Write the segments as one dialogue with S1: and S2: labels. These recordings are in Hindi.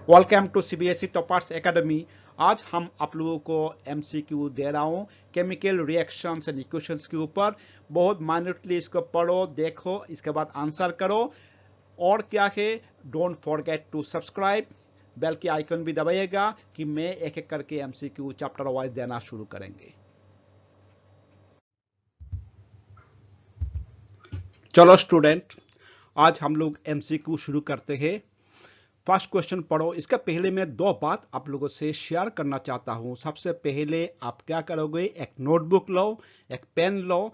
S1: Welcome to CBSE toppers academy. आज हम आप लोगों को एमसीक्यू दे रहा हूँ केमिकल रिएक्शंस एंड इक्वेशंस के ऊपर। बहुत माइन्यूटली इसको पढ़ो, देखो, इसके बाद आंसर करो। और क्या है, don't forget to subscribe, bell की आइकन भी दबाइएगा कि मैं एक एक करके एमसीक्यू चैप्टर वाइज देना शुरू करेंगे। चलो स्टूडेंट, आज हम लोग एमसीक्यू शुरू करते हैं। फर्स्ट क्वेश्चन पढ़ो। इसका पहले मैं दो बात आप लोगों से शेयर करना चाहता हूं। सबसे पहले आप क्या करोगे, एक नोटबुक लो, एक पेन लो,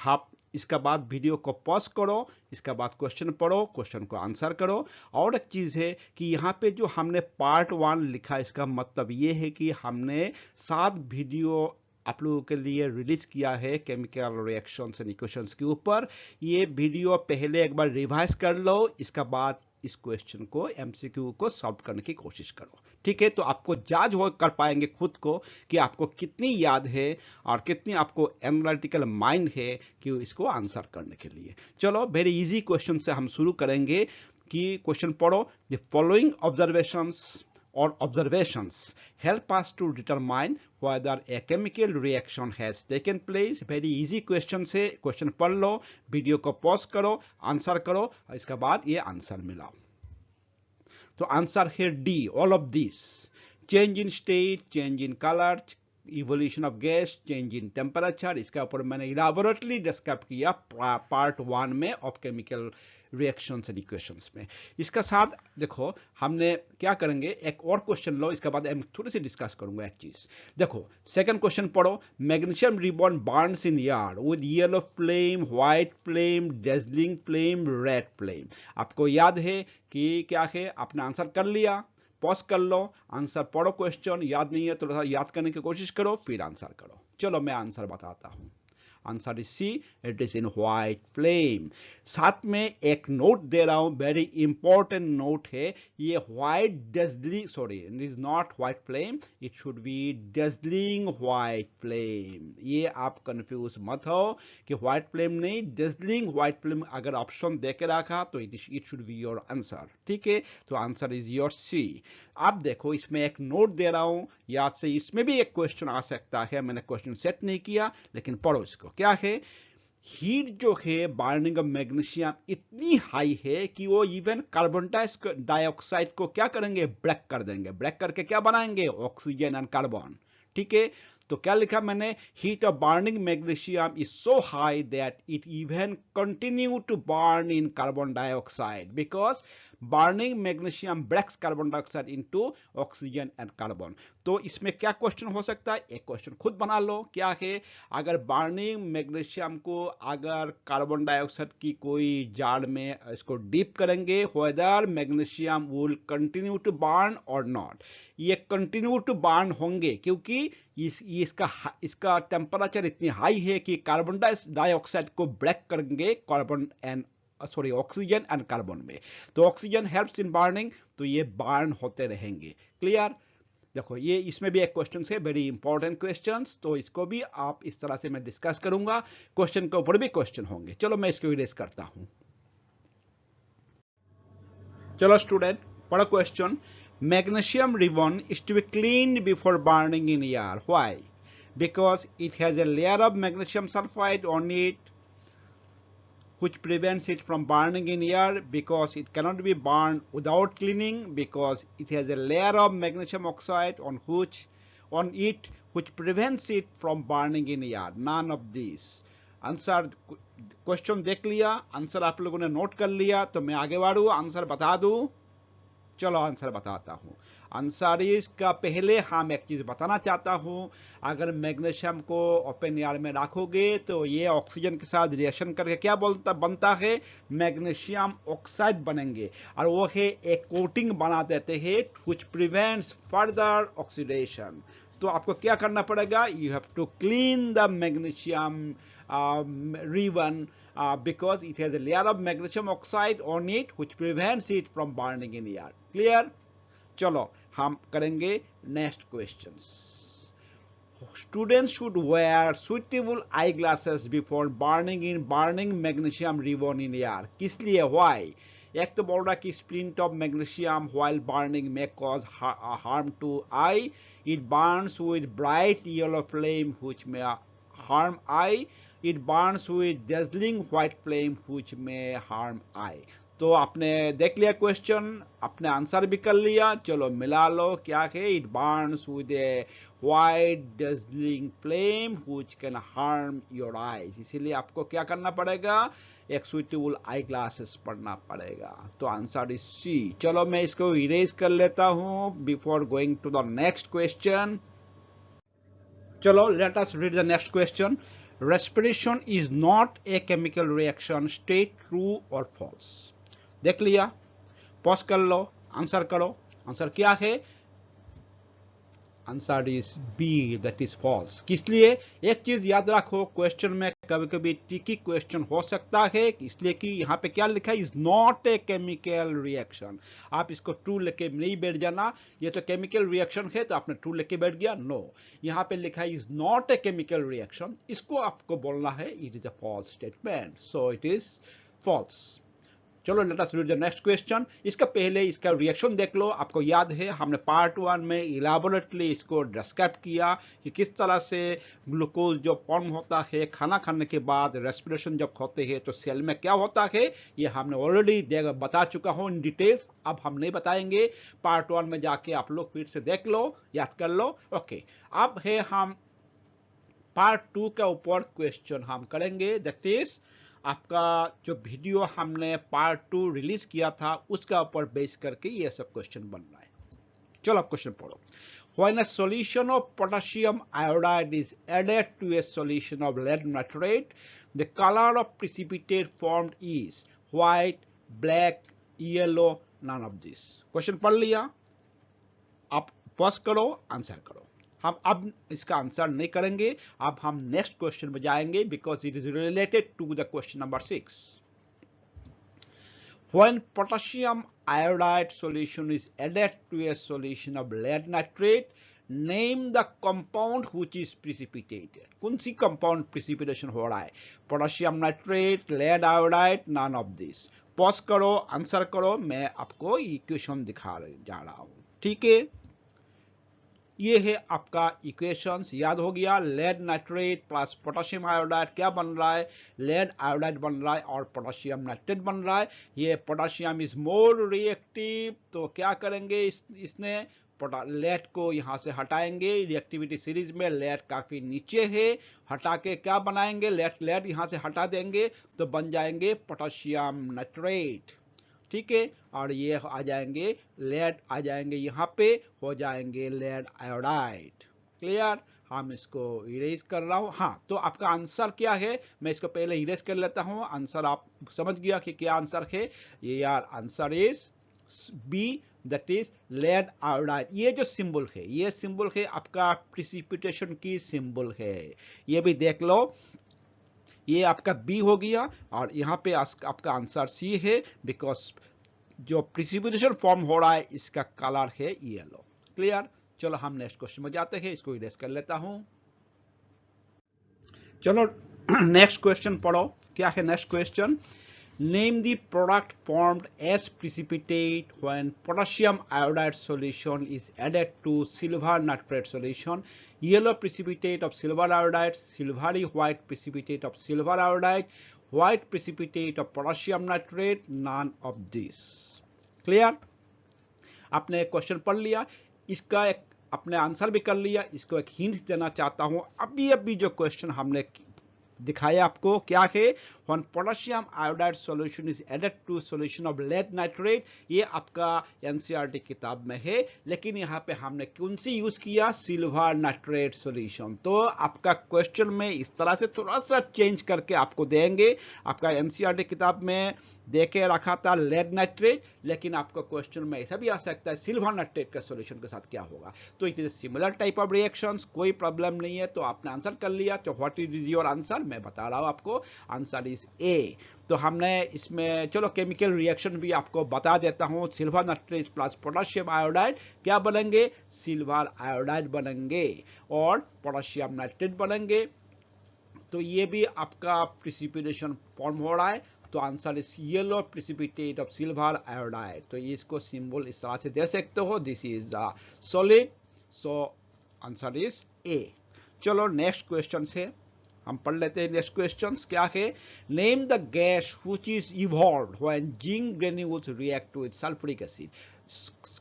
S1: आप इसके बाद वीडियो को पॉज करो, इसके बाद क्वेश्चन पढ़ो, क्वेश्चन को आंसर करो। और एक चीज है कि यहाँ पे जो हमने पार्ट 1 लिखा, इसका मतलब ये है कि हमने 7 वीडियो आप लोगों के लिए रिलीज किया है केमिकल रिएक्शंस एंड इक्वेशंस के ऊपर। ये वीडियो पहले एक बार रिवाइज कर लो, इसके बाद इस क्वेश्चन को एमसीक्यू को सॉल्व करने की कोशिश करो। ठीक है, तो आपको जाज हो कर पाएंगे खुद को कि आपको कितनी याद है और कितनी आपको एनालिटिकल माइंड है कि इसको आंसर करने के लिए। चलो, वेरी इजी क्वेश्चन से हम शुरू करेंगे कि क्वेश्चन पढ़ो। The following observations or observations help us to determine whether a chemical reaction has taken place। very easy question से क्वेश्चन पढ़ लो, वीडियो को पॉज करो, आंसर करो, इसके बाद ये आंसर मिलाओ। तो आंसर है D, all of this. Change in state, change in colour, evolution of gas, change in temperature, इसके ऊपर मैंने इलाबोरेटली डिस्क्राइब किया पार्ट 1 में of chemical reactions and equations में। इसका साथ देखो, हमने क्या करेंगे, एक और क्वेश्चन लो, इसके बाद मैं थोड़ी सी डिस्कस करूंगा एक चीज। देखो, सेकंड क्वेश्चन पढ़ो। Magnesium ribbon Burns in air with yellow flame, white flame, dazzling flame, red flame. आपको याद है कि क्या है, आपने आंसर कर लिया, पॉज कर लो, आंसर पढ़ो, क्वेश्चन याद नहीं है थोड़ा सा याद करने की कोशिश करो, फिर आंसर करो। चलो मैं आंसर बताता हूं। Answer is C, it is in white flame. साथ में एक नोट दे रहा हूं, वेरी इंपॉर्टेंट नोट है। ये white dazzling, sorry it is not white flame, it should be dazzling white flame. ये आप कंफ्यूज मत हो कि व्हाइट फ्लेम नहीं, डजलिंग व्हाइट फ्लेम अगर ऑप्शन दे के रखा तो it should be your answer. ठीक है, तो आंसर इज योर सी। आप देखो, इसमें एक नोट दे रहा हूं याद से, इसमें भी एक क्वेश्चन आ सकता है। मैंने क्वेश्चन सेट नहीं किया, लेकिन पढ़ो इसको। क्या है, हीट जो है बर्निंग ऑफ मैग्नीशियम इतनी हाई है कि वो इवन कार्बन डाइऑक्साइड को क्या करेंगे, ब्रेक कर देंगे। ब्रेक करके क्या बनाएंगे, ऑक्सीजन एंड कार्बन। ठीक है, तो क्या लिखा मैंने, heat of burning magnesium is so high that it even continue to burn in carbon dioxide because burning magnesium breaks carbon dioxide into oxygen and carbon. तो इसमें क्या क्वेश्चन हो सकता है, एक क्वेश्चन खुद बना लो। क्या है, अगर बर्निंग मैग्नीशियम को अगर कार्बन डाइऑक्साइड की कोई जार में इसको डीप करेंगे, whether magnesium will continue to burn और नॉट। ये कंटिन्यू टू बर्न होंगे क्योंकि इसका टेम्परेचर इतनी हाई है कि कार्बन डाइऑक्साइड को ब्रेक करेंगे carbon and oxygen and carbon में। तो ऑक्सीजन हेल्प्स इन बर्निंग, तो ये बर्न होते रहेंगे। क्लियर? देखो, ये इसमें भी एक क्वेश्चन है, वेरी इंपॉर्टेंट क्वेश्चंस, तो इसको भी आप इस तरह से मैं डिस्कस करूंगा। क्वेश्चन के ऊपर भी क्वेश्चन होंगे। चलो मैं इसको इरेज करता हूं। चलो स्टूडेंट, पढ़ो question. Magnesium ribbon is to be cleaned before burning in air. Why? Because it has a layer of magnesium sulfide on it which prevents it from burning in air, because it cannot be burned without cleaning, because it has a layer of magnesium oxide on it which prevents it from burning in air. None of these. Answer, question देख लिया, आंसर आप लोगों ने नोट कर लिया, तो मैं आगे बढ़ू, आंसर बता दूं। चलो आंसर बताता हूं। आंसर इसका पहले हम एक चीज बताना चाहता हूं। अगर मैग्नीशियम को ओपन एयर में रखोगे तो ये ऑक्सीजन के साथ रिएक्शन करके क्या बनता है, मैग्नीशियम ऑक्साइड बनेंगे, और वो है एक कोटिंग बना देते हैं व्हिच प्रिवेंट्स फर्दर ऑक्सीडेशन। तो आपको क्या करना पड़ेगा, you have to clean the magnesium ribbon because it has a layer of magnesium oxide on it which prevents it from burning in the air. Clear? चलो हम करेंगे next questions. Students should wear suitable eyeglasses before burning magnesium ribbon in air. किस लिए? Why? एक तो बोल रहा है कि splint of magnesium while burning may cause harm to eye, it burns with bright yellow flame which may harm eye, it burns with dazzling white flame which may harm eye. तो आपने देख लिया क्वेश्चन, आपने आंसर भी कर लिया, चलो मिला लो क्या है, it burns with a white dazzling flame which can harm your eyes. इसीलिए आपको क्या करना पड़ेगा, एक सुइटेबल आई ग्लासेस पढ़ना पड़ेगा। तो आंसर इज सी। चलो मैं इसको इरेज कर लेता हूं before going to the next question. चलो let us read the next question. Respiration is not a chemical reaction, state true और फॉल्स। देख लिया, पॉज कर लो, आंसर करो। आंसर क्या है, answer is B, that is false. किस लिए, एक चीज याद रखो, क्वेश्चन में कभी कभी ट्रिकी क्वेश्चन हो सकता है, इसलिए कि यहाँ पे क्या लिखा है, is not a chemical reaction. आप इसको ट्रू लेके नहीं बैठ जाना, ये तो केमिकल रिएक्शन है तो आपने ट्रू लेके बैठ गया, नो। यहाँ पे लिखा है is not a chemical reaction, इसको आपको बोलना है it is a false statement, so it is false. चलो let us read the next question. इसका पहले इसका रिएक्शन देख लो। आपको याद है हमने पार्ट 1 में इलाबोरेटली इसको डिस्क्राइब किया कि किस तरह से ग्लूकोज जो फॉर्म होता है खाना खाने के बाद, रेस्पिरेशन जब होते हैं तो सेल में क्या होता है, ये हमने ऑलरेडी बता चुका हूं इन डिटेल्स, अब हम नहीं बताएंगे। पार्ट 1 में जाके आप लोग फिर से देख लो, याद कर लो। ओके, अब है हम पार्ट 2 के ऊपर क्वेश्चन हम करेंगे, दैट इज आपका जो वीडियो हमने पार्ट 2 रिलीज किया था उसका ऊपर बेस करके ये सब क्वेश्चन बन रहा है। चलो आप क्वेश्चन पढ़ो। When a solution of potassium iodide is added to a solution of lead nitrate, the color of precipitate formed is white, black, yellow, none of this. Question पढ़ लिया, आप पॉज करो, आंसर करो। हम अब इसका आंसर नहीं करेंगे, अब हम नेक्स्ट क्वेश्चन में जाएंगे because it is related to the question number 6। When potassium iodide solution is added to a solution of lead nitrate, name the compound which is precipitated. कौन सी compound precipitation हो रहा है, potassium nitrate, lead iodide, none of this. Pause करो, आंसर करो, मैं आपको इक्वेशन दिखा जा रहा हूं, ठीक है। ये है आपका इक्वेशंस, याद हो गया। Lead nitrate plus potassium iodide क्या बन रहा है, लेड आयोडाइड बन रहा है और पोटेशियम नाइट्रेट बन रहा है। ये पोटेशियम इज मोर रिएक्टिव, तो क्या करेंगे इसने लेड को यहां से हटाएंगे। रिएक्टिविटी सीरीज में लेड काफी नीचे है, हटा के क्या बनाएंगे, लेड यहां से हटा देंगे तो बन जाएंगे पोटेशियम नाइट्रेट, ठीक है। और ये आ जाएंगे लेड, आ जाएंगे यहाँ पे, हो जाएंगे लेड आयोडाइड। क्लियर, हम इसको इरेज कर रहा हूं। हाँ, तो आपका आंसर क्या है, मैं इसको पहले इरेज कर लेता हूं। आंसर आप समझ गया कि क्या आंसर है, ये यार answer is B, that is lead iodide. ये जो सिंबल है, ये सिंबल है आपका प्रिसिपिटेशन की सिंबल है, ये भी देख लो। ये आपका बी हो गया और यहाँ पे आपका आंसर सी है बिकॉज जो प्रिसिपिटेशन फॉर्म हो रहा है इसका कलर है येलो। क्लियर, चलो हम नेक्स्ट क्वेश्चन में जाते हैं, इसको इरेज कर लेता हूं। चलो नेक्स्ट क्वेश्चन पढ़ो, क्या है next question. Name the product formed as precipitate when potassium iodide solution is added to silver nitrate solution. Yellow precipitate of silver iodide, silvery white precipitate of silver iodide, white precipitate of potassium nitrate, none of this. Clear? आपने क्वेश्चन पढ़ लिया, इसका एक अपने आंसर भी कर लिया। इसको एक हिंट देना चाहता हूं, अभी जो क्वेश्चन हमने दिखाया आपको क्या है, when potassium iodide solution is added to solution of lead nitrate, ये आपका एनसीईआरटी किताब में है, लेकिन यहाँ पे हमने कौन सी यूज किया, सिल्वर नाइट्रेट सॉल्यूशन। तो आपका क्वेश्चन में इस तरह से थोड़ा सा चेंज करके आपको देंगे। आपका एनसीईआरटी किताब में देके रखा था लेड नाइट्रेट, लेकिन आपका क्वेश्चन में ऐसा भी आ सकता है सिल्वर नाइट्रेट का सॉल्यूशन के साथ क्या होगा। तो it is similar type of reactions, कोई प्रॉब्लम नहीं है। तो आपने आंसर कर लिया, तो व्हाट इज योर आंसर, मैं बता रहा हूं आपको, आंसर इज ए। तो हमने इसमें चलो केमिकल रिएक्शन भी आपको बता देता हूं। Silver nitrate plus potassium iodide क्या बनेंगे, सिल्वर आयोडाइड बनेंगे और पोटेशियम नाइट्रेट बनेंगे। तो ये भी आपका प्रिसिपिटेशन फॉर्म हो रहा है। तो answer is yellow precipitate of silver iodide. तो इसको सिंबल इस तरह से दे सकते हो, this is solid, so answer is A. चलो नेक्स्ट क्वेश्चन से हम पढ़ लेते हैं। नेक्स्ट क्वेश्चन क्या है, name the gas which is evolved when zinc granules react with sulphuric acid.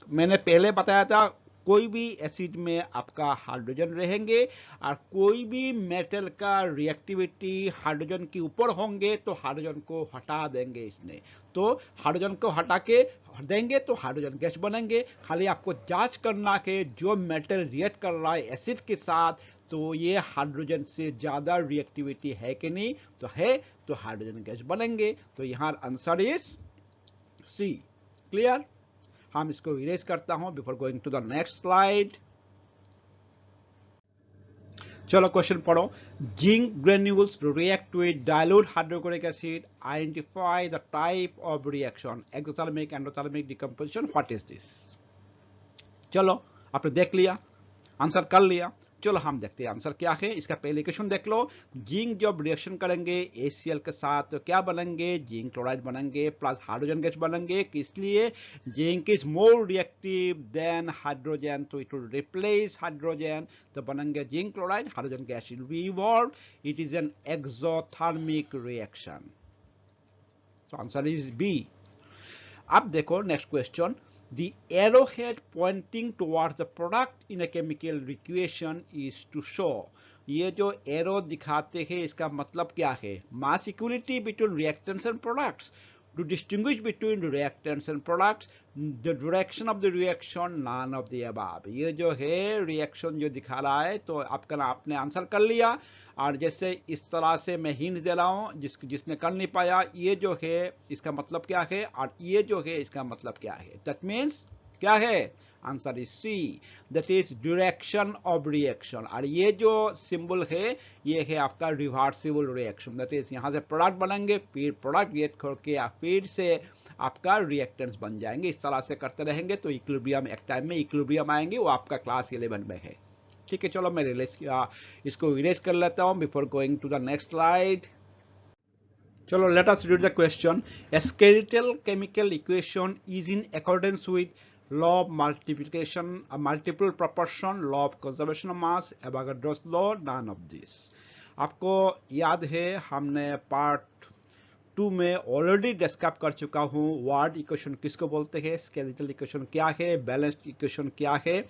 S1: मैंने पहले बताया था कोई भी एसिड में आपका हाइड्रोजन रहेंगे और कोई भी मेटल का रिएक्टिविटी हाइड्रोजन के ऊपर होंगे तो हाइड्रोजन को हटा देंगे इसने, तो हाइड्रोजन को हटा के देंगे तो हाइड्रोजन गैस बनेंगे। खाली आपको जांच करना है जो मेटल रिएक्ट कर रहा है एसिड के साथ तो ये हाइड्रोजन से ज्यादा रिएक्टिविटी है कि नहीं, तो है तो हाइड्रोजन गैस बनेंगे। तो यहाँ आंसर इज सी। क्लियर? हम इसको इरेज करता हूं before going to the next slide. चलो क्वेश्चन पढ़ो। Zinc granules react with dilute hydrochloric acid, identify the type of reaction, exothermic, endothermic decomposition, what is this. चलो आपने देख लिया, आंसर कर लिया। चलो हम देखते हैं आंसर क्या है। इसका पहले क्वेश्चन देख लो। जिंक जब रिएक्शन करेंगे HCl के साथ तो क्या बनेंगे, जिंक क्लोराइड बनेंगे प्लस हाइड्रोजन गैस बनेंगे। इसलिए zinc is more reactive than hydrogen, तो इट विल रिप्लेस हाइड्रोजन, तो बनेंगे zinc chloride, hydrogen gas will be evolved. It is an exothermic reaction, तो आंसर इज बी। अब देखो next question. The arrowhead pointing towards the product in a chemical equation is to show, ये जो एरो दिखाते हैं इसका मतलब क्या है, mass equality between reactants and products, to distinguish between reactants and products, the direction of the reaction, none of the above। ये जो है रिएक्शन जो दिखा रहा है तो आपने आंसर कर लिया। और जैसे इस तरह से मैं हिंट दे रहा हूं जिसने कर नहीं पाया, ये जो है इसका मतलब क्या है और ये जो है इसका मतलब क्या है। दैट मीन्स क्या है, answer is C, that is direction of reaction. और ये जो सिंबल है ये है आपका रिवर्सिबल रिएक्शन, दैट इज यहां से प्रोडक्ट बनेंगे फिर प्रोडक्ट रिएक्ट करके फिर से आपका रिएक्टेंट्स बन जाएंगे। इस तरह से करते रहेंगे तो इक्विलिब्रियम, एक टाइम में इक्विलिब्रियम आएंगे, वो आपका क्लास 11 में है। ठीक है, चलो मैं इसको इरेज कर लेता हूं before going to the next slide. चलो let us read the question. A skeletal chemical equation is in accordance with law of multiplication, a multiple proportion, law of conservation of mass, Avogadro's law, none of this। आपको याद है हमने पार्ट 2 में ऑलरेडी डिस्कस कर चुका हूं वार्ड इक्वेशन किसको बोलते हैं, स्केलेटल इक्वेशन क्या है, बैलेंस्ड इक्वेशन क्या है।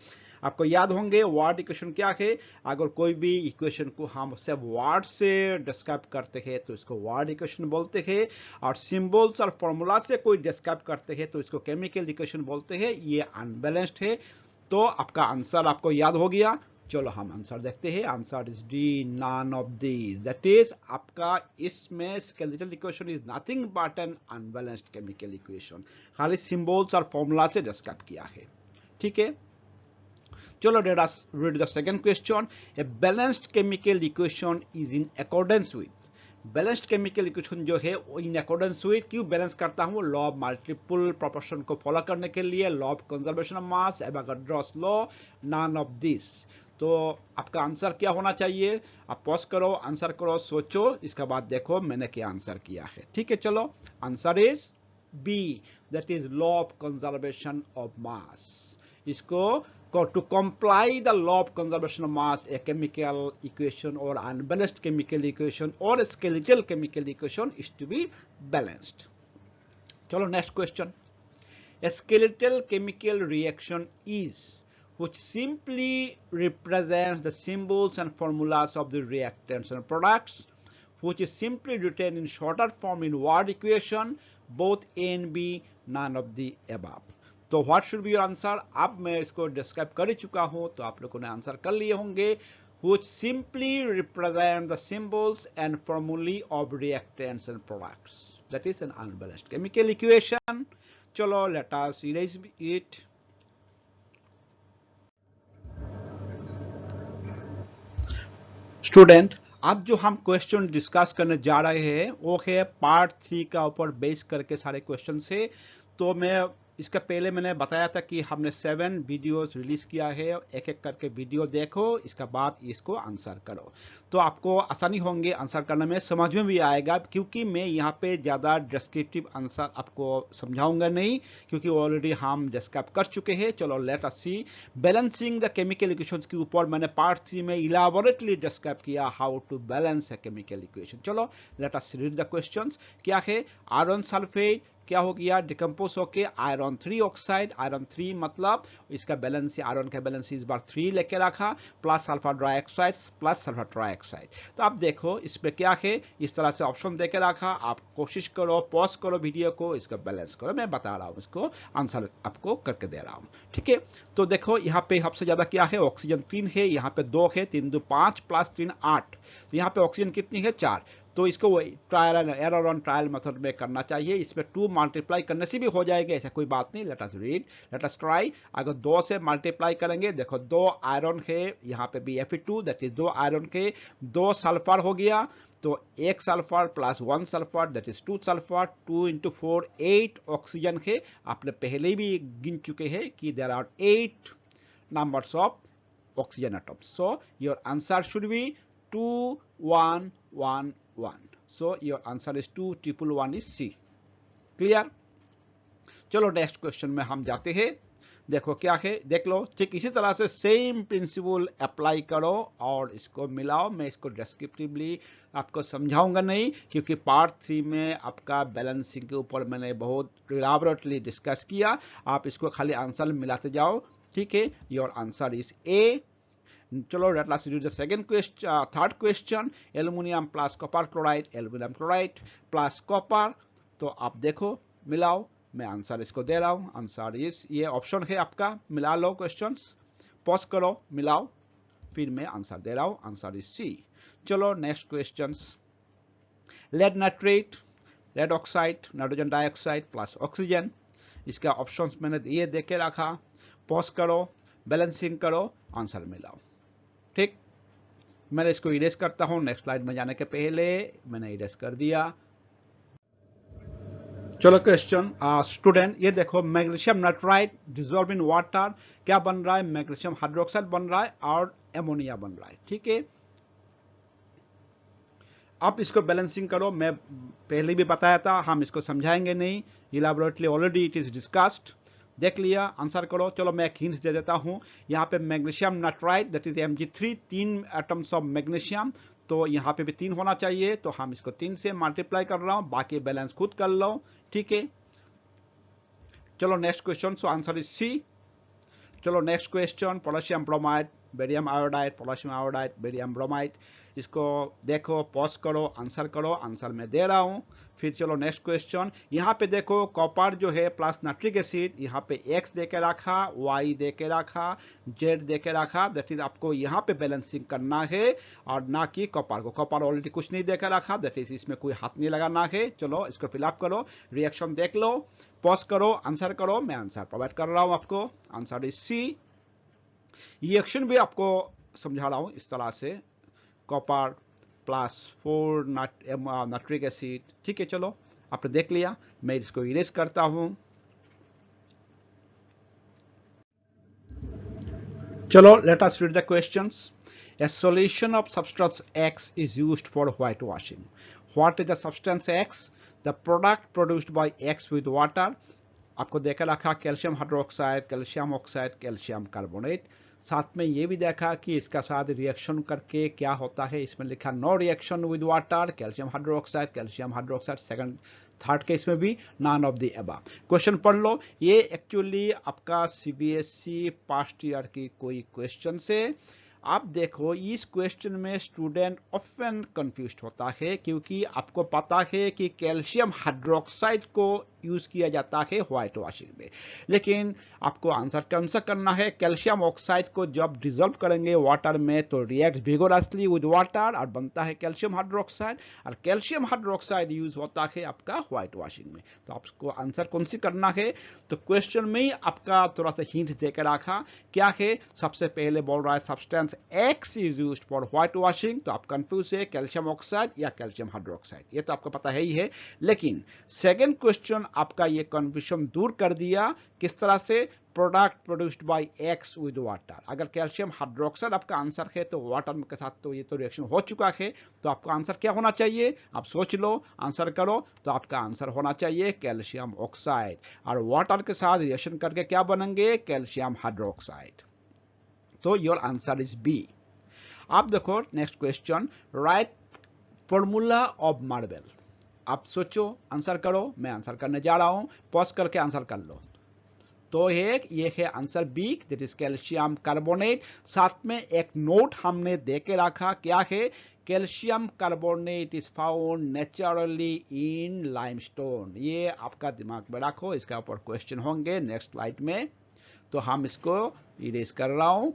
S1: आपको याद होंगे वार्ड इक्वेशन क्या है। अगर कोई भी इक्वेशन को हम सिर्फ वार्ड से डिस्क्राइब करते हैं तो इसको वार्ड इक्वेशन बोलते हैं, और सिंबल्स और फॉर्मूला से कोई डिस्क्राइब करते हैं तो इसको केमिकल इक्वेशन बोलते हैं। ये अनबैलेंस्ड है, तो आपका आंसर आपको याद हो गया। चलो हम आंसर देखते हैं। Answer is D, none of this. That is आपका इसमें skeletal equation is nothing but an unbalanced chemical equation, खाली सिंबल्स और फॉर्मूला से डिस्क्राइब किया है। ठीक है, चलो let us read the second question। A balanced chemical equation is in accordance with, balanced chemical equation जो है वो इन अकॉर्डेंस विद, क्यों बैलेंस करता हूं, लॉ ऑफ मल्टीपल प्रोपोर्शन को फॉलो करने के लिए, law of conservation of mass, Avogadro's law, none of this. तो आपका आंसर क्या होना चाहिए, आप पॉज करो, आंसर करो, सोचो, इसके बाद देखो मैंने क्या आंसर किया है। ठीक है, चलो answer is B, that is law of conservation of mass. इसको to comply the law of conservation of mass, a chemical equation or unbalanced chemical equation or a skeletal chemical equation is to be balanced। चलो next question। A skeletal chemical reaction is which simply represents the symbols and formulas of the reactants and products, which is simply written in shorter form in word equation, both A and B, none of the above। तो what should be your answer. अब मैं इसको डिस्क्राइब कर चुका हूं तो आप लोगों ने आंसर कर लिए होंगे। which simply represent the symbols and formulae of reactants and products, that is an unbalanced chemical equation। चलो let us erase it। Student, अब जो हम क्वेश्चन डिस्कस करने जा रहे हैं वो है पार्ट 3 का ऊपर बेस करके सारे क्वेश्चन से। तो मैं इसका पहले मैंने बताया था कि हमने 7 वीडियोस रिलीज किया है, एक एक करके वीडियो देखो, इसका बाद इसको आंसर करो, तो आपको आसानी होंगे आंसर करने में, समझ में भी आएगा, क्योंकि मैं यहाँ पे ज़्यादा डिस्क्रिप्टिव आंसर आपको समझाऊंगा नहीं, क्योंकि ऑलरेडी हम डिस्कस कर चुके हैं। चलो let us see, balancing the chemical equations के ऊपर मैंने पार्ट 3 में इलाबोरेटली डिस्क्राइब किया how to balance a chemical equation. चलो let us read the questions. क्या है, आयरन सल्फेट क्या हो गया, डिकम्पोज होके आयरन 3 ऑक्साइड, आयरन 3 मतलब इसका बैलेंस, आयरन का बैलेंस इस बार 3 लेके रखा, plus sulphur dioxide plus sulphur trioxide. तो आप देखो इस पे क्या है, इस तरह से ऑप्शन देके रखा, आप कोशिश करो, पॉज करो वीडियो को, इसको बैलेंस करो, मैं बता रहा हूँ, इसको आंसर आपको करके दे रहा हूँ, ठीक है। तो देखो यहाँ पे सबसे ज्यादा क्या है, ऑक्सीजन 3 है, यहाँ पे 2 है, 3 2 5 प्लस 3 8, तो यहाँ पे ऑक्सीजन कितनी है 4, तो इसको trial and error on trial method में करना चाहिए, इसमें 2 मल्टीप्लाई करने से भी हो जाएगा, ऐसा कोई बात नहीं। Late us read, let us try. अगर 2 से मल्टीप्लाई करेंगे, देखो 2 आयरन है, यहाँ पे भी Fe2 दैट इज 2 आयरन के 2 सल्फर हो गया, तो 1 sulphur plus 1 sulphur that is 2 sulphur, 2 into 4 8 oxygen है। आपने पहले भी गिन चुके हैं कि there are 8 numbers of oxygen atoms, so your answer should be 2 1 1 1, so your answer is 2 triple 1 is C, clear। चलो नेक्स्ट क्वेश्चन में हम जाते हैं। देखो क्या है, देख लो, ठीक इसी तरह से सेम प्रिंसिपल अप्लाई करो और इसको मिलाओ। मैं इसको डिस्क्रिप्टिवली आपको समझाऊंगा नहीं, क्योंकि पार्ट 3 में आपका बैलेंसिंग के ऊपर मैंने बहुत इलाबोरेटली डिस्कस किया, आप इसको खाली आंसर मिलाते जाओ, ठीक है। Your answer is A. चलो let us read the second question, third question, aluminium plus copper chloride, aluminium chloride plus copper, तो आप देखो मिलाओ, मैं आंसर इसको दे रहा हूं, आंसर इस, ये ऑप्शन है आपका, मिला लो क्वेश्चंस, पॉज करो, मिलाओ, फिर मैं आंसर दे रहा हूं, आंसर इज सी। चलो next questions, lead nitrate, lead oxide, nitrogen dioxide plus oxygen, इसका ऑप्शंस मैंने ये दे के रखा, पॉज करो, बैलेंसिंग करो, आंसर मिलाओ, ठीक। मैं इसको इरेज करता हूं, नेक्स्ट स्लाइड में जाने के पहले मैंने इरेज कर दिया। चलो क्वेश्चन, स्टूडेंट ये देखो, magnesium nitride dissolve in water क्या बन रहा है, मैग्नीशियम हाइड्रोक्साइड बन रहा है और एमोनिया बन रहा है, ठीक है। अब इसको बैलेंसिंग करो, मैं पहले भी बताया था, हम इसको समझाएंगे नहीं, elaborately already it is discussed, देख लिया, आंसर करो। चलो मैं एक हिंट दे देता हूं, यहाँ पे magnesium nitride that is Mg3, 3 atoms of magnesium, तो यहाँ पे भी 3 होना चाहिए, तो हम इसको 3 से मल्टीप्लाई कर रहा हूं, बाकी बैलेंस खुद कर लो, ठीक है। चलो next question, so answer is C. चलो next question, potassium bromide, barium iodide, potassium iodide, barium bromide, इसको देखो, पॉज करो, आंसर करो, आंसर मैं दे रहा हूं। फिर चलो नेक्स्ट क्वेश्चन, यहाँ पे देखो कॉपर जो है प्लस नाइट्रिक एसिड, यहाँ पे X दे के रखा, Y दे के रखा, Z दे के रखा, दैट इज आपको यहाँ पे बैलेंसिंग करना है और ना कि कॉपर को, कॉपर ऑलरेडी कुछ नहीं दे के रखा, दैट इज इसमें कोई हाथ नहीं लगाना है। चलो इसको फिलअप करो, रिएक्शन देख लो, पॉज करो, आंसर करो, मैं आंसर प्रोवाइड कर रहा हूँ आपको, आंसर इज सी। रिएक्शन भी आपको समझा रहा हूँ इस तरह से, कॉपर प्लस 4 नाइट्रिक एसिड, ठीक है। चलो आपने देख लिया, मैं इसको इरेज करता हूं। चलो let us read the questions. A solution of substance X is used for whitewashing. What is the substance X? The product produced by X with water. आपको देखा रखा calcium hydroxide, calcium oxide, calcium carbonate, साथ में ये भी देखा कि इसका साथ रिएक्शन करके क्या होता है, इसमें लिखा no reaction with water, calcium hydroxide, second third case में भी none of the above. Question पढ़ लो, ये एक्चुअली आपका CBSE पास्ट ईयर की कोई क्वेश्चन से। आप देखो इस क्वेश्चन में स्टूडेंट ऑफन कंफ्यूज्ड होता है, क्योंकि आपको पता है कि कैल्शियम हाइड्रोक्साइड को यूज किया जाता है व्हाइट वॉशिंग में, लेकिन आपको आंसर कौन सा करना है, कैल्शियम ऑक्साइड को जब डिसॉल्व करेंगे वाटर में तो रिएक्ट विगोरसली विद वाटर और बनता है कैल्शियम हाइड्रोक्साइड, और कैल्शियम हाइड्रोक्साइड यूज होता है आपका व्हाइट वॉशिंग में। तो आपको आंसर कौन सी करना है, तो क्वेश्चन में ही आपका थोड़ा सा हिंट देकर रखा, क्या है, सबसे पहले बोल रहा है substance X is used for white washing, तो आप कंफ्यूज है कैल्शियम ऑक्साइड या कैल्शियम हाइड्रोक्साइड, ये तो आपको पता है ही है। लेकिन सेकंड क्वेश्चन आपका ये कन्फ्यूजन दूर कर दिया। किस तरह से? Product produced by x with water. अगर कैल्शियम हाइड्रोक्साइड आपका आंसर है तो वाटर के साथ तो ये तो रिएक्शन हो चुका है, तो आपका आंसर क्या होना चाहिए? आप सोच लो, आंसर करो, तो आपका आंसर होना चाहिए कैल्शियम ऑक्साइड। और वाटर के साथ रिएक्शन करके क्या बनेंगे? Calcium hydroxide. तो योर आंसर इज बी। आप देखो next question, right formula of marble. आप सोचो, आंसर करो, मैं आंसर करने जा रहा हूं, पॉज करके आंसर कर लो। तो ये है answer B, that is calcium carbonate. साथ में एक नोट हमने दे के रखा, क्या है? Calcium carbonate is found naturally in limestone. ये आपका दिमाग में रखो, इसके ऊपर क्वेश्चन होंगे नेक्स्ट स्लाइड में, तो हम इसको इरेज कर रहा हूं।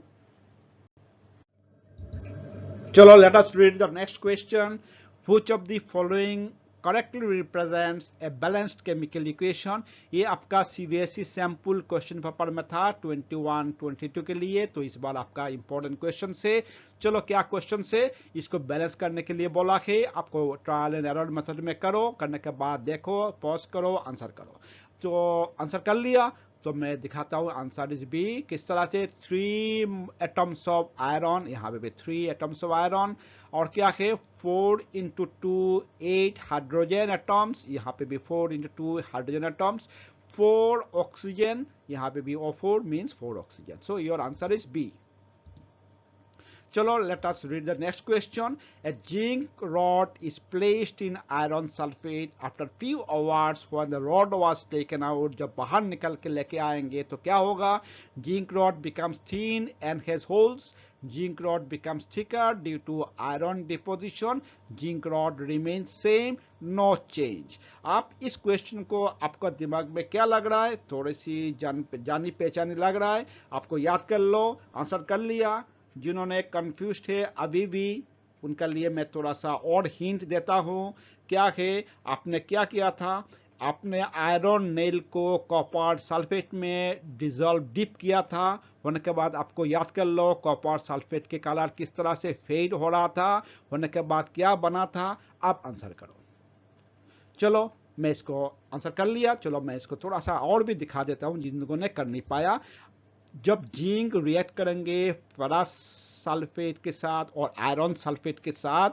S1: चलो, let us read the next question. Which of the following correctly represents a balanced chemical equation. ये आपका सीबीएसई सैंपल क्वेश्चन पेपर में था 21-22 के लिए, तो इस बार आपका इंपॉर्टेंट क्वेश्चन से। चलो, क्या क्वेश्चन से? इसको बैलेंस करने के लिए बोला है, आपको ट्रायल एंड एरर मेथड में करो, करने के बाद देखो, पॉज करो, आंसर करो। तो आंसर कर लिया तो मैं दिखाता हूं, आंसर इज बी। किस तरह से? 3 एटम्स ऑफ आयरन, यहाँ पे भी 3 एटम्स ऑफ आयरन, और क्या है? 4 into 2 8 हाइड्रोजन एटम्स, यहाँ पे भी 4 into 2 हाइड्रोजन एटम्स, 4 ऑक्सीजन, यहाँ पे भी O4 means 4 oxygen. So your answer is B. चलो, let us read the next question. A zinc rod is placed in iron sulfate after few hours when the rod was taken out. जब बाहर निकल के लेके आएंगे तो क्या होगा? Zinc rod becomes thin and has holes. Zinc rod becomes thicker due to iron deposition. Zinc rod remains same, no change. आप इस क्वेश्चन को, आपका दिमाग में क्या लग रहा है? थोड़ी सी जानी पहचानी लग रहा है, आपको याद कर लो, आंसर कर लिया। जिन्होंने कंफ्यूज्ड है अभी भी, उनके लिए मैं थोड़ा सा और हिंट देता हूं। क्या है? आपने क्या किया था? आपने आयरन नेल को कॉपर सल्फेट में डिजोल्व डिप किया था, होने के बाद आपको याद कर लो कॉपर सल्फेट के कलर किस तरह से फेड हो रहा था, होने के बाद क्या बना था। अब आंसर करो। चलो, मैं इसको आंसर कर लिया। चलो, मैं इसको थोड़ा सा और भी दिखा देता हूं जिन लोगों ने कर नहीं पाया। जब जिंक रिएक्ट करेंगे फेरस सल्फेट के साथ और आयरन सल्फेट के साथ,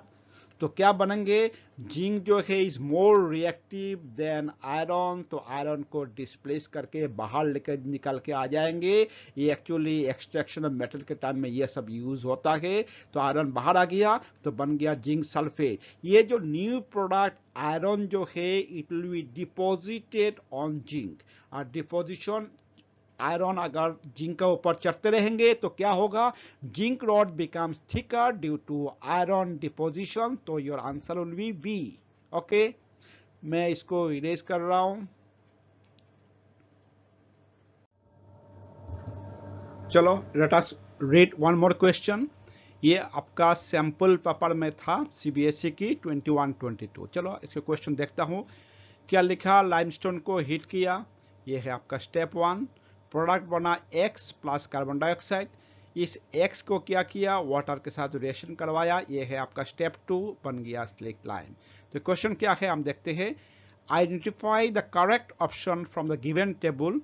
S1: तो क्या बनेंगे? जिंक जो है is more reactive than iron, तो आयरन को डिस्प्लेस करके बाहर लेकर निकल के आ जाएंगे। ये एक्चुअली एक्सट्रैक्शन ऑफ मेटल के टाइम में ये सब यूज होता है। तो आयरन बाहर आ गया तो बन गया जिंक सल्फेट। ये जो न्यू प्रोडक्ट आयरन जो है, it will be deposited on zinc, और डिपोजिशन आयरन अगर जिंक के ऊपर चढ़ते रहेंगे तो क्या होगा? Zinc rod becomes thicker due to iron deposition. तो your answer will be B. Okay, मैं इसको इरेज कर रहा हूं। चलो, let us read one more question. ये आपका सैंपल पेपर में था सीबीएसई की 21-22। चलो, इसके क्वेश्चन देखता हूं। क्या लिखा? लाइमस्टोन को हीट किया, ये है आपका स्टेप 1। प्रोडक्ट बना X प्लस कार्बन डाइऑक्साइड। इस X को क्या किया? वाटर के साथ रिएक्शन करवाया, ये है आपका स्टेप 2, बन गया स्लिक लाइम। तो क्वेश्चन क्या है हम देखते हैं। Identify the correct option from the given table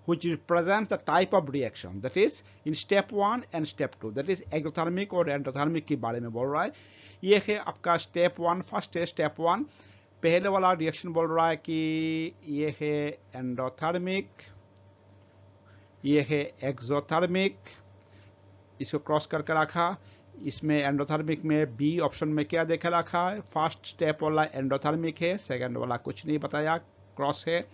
S1: which represents the type of reaction, that is in step 1 and step 2, that is exothermic और endothermic के बारे में बोल रहा है। ये है आपका स्टेप 1, फर्स्ट है स्टेप 1। पहले वाला रिएक्शन बोल रहा है कि ये है एंडोथर्मिक, ये है एक्सोथर्मिक, इसको क्रॉस करके रखा। इसमें एंडोथर्मिक में बी ऑप्शन में क्या देखा रखा है? फर्स्ट स्टेप वाला एंडोथर्मिक है, सेकंड वाला कुछ नहीं बताया, क्रॉस है।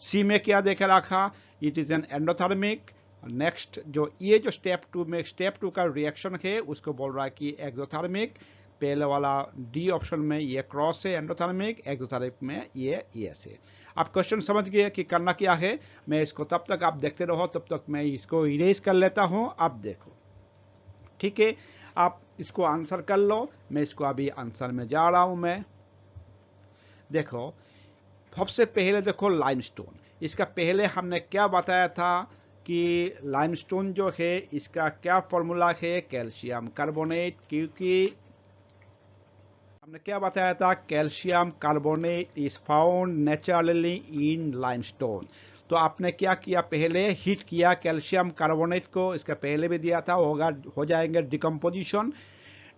S1: सी में क्या देखा रखा? It is an endothermic. Next जो ये जो स्टेप 2 में स्टेप 2 का रिएक्शन है उसको बोल रहा है कि एक्सोथर्मिक। पहले वाला डी ऑप्शन में ये क्रॉस है एंडोथर्मिक, एक्सोथर्मिक में ये एस है। आप क्वेश्चन समझ गए कि करना क्या है। मैं इसको तब तक आप देखते रहो, तब तक मैं इसको इरेज कर लेता हूं। आप देखो, ठीक है, आप इसको आंसर कर लो। मैं इसको अभी आंसर में जा रहा हूं। मैं देखो, सबसे पहले देखो लाइमस्टोन। इसका पहले हमने क्या बताया था कि लाइमस्टोन जो है इसका क्या फॉर्मूला है? कैल्शियम कार्बोनेट, क्योंकि हमने क्या बताया था, calcium carbonate is found naturally in limestone. तो आपने क्या किया, पहले हीट किया कैल्शियम कार्बोनेट को, इसका पहले भी दिया था, हो जाएंगे डिकम्पोजिशन।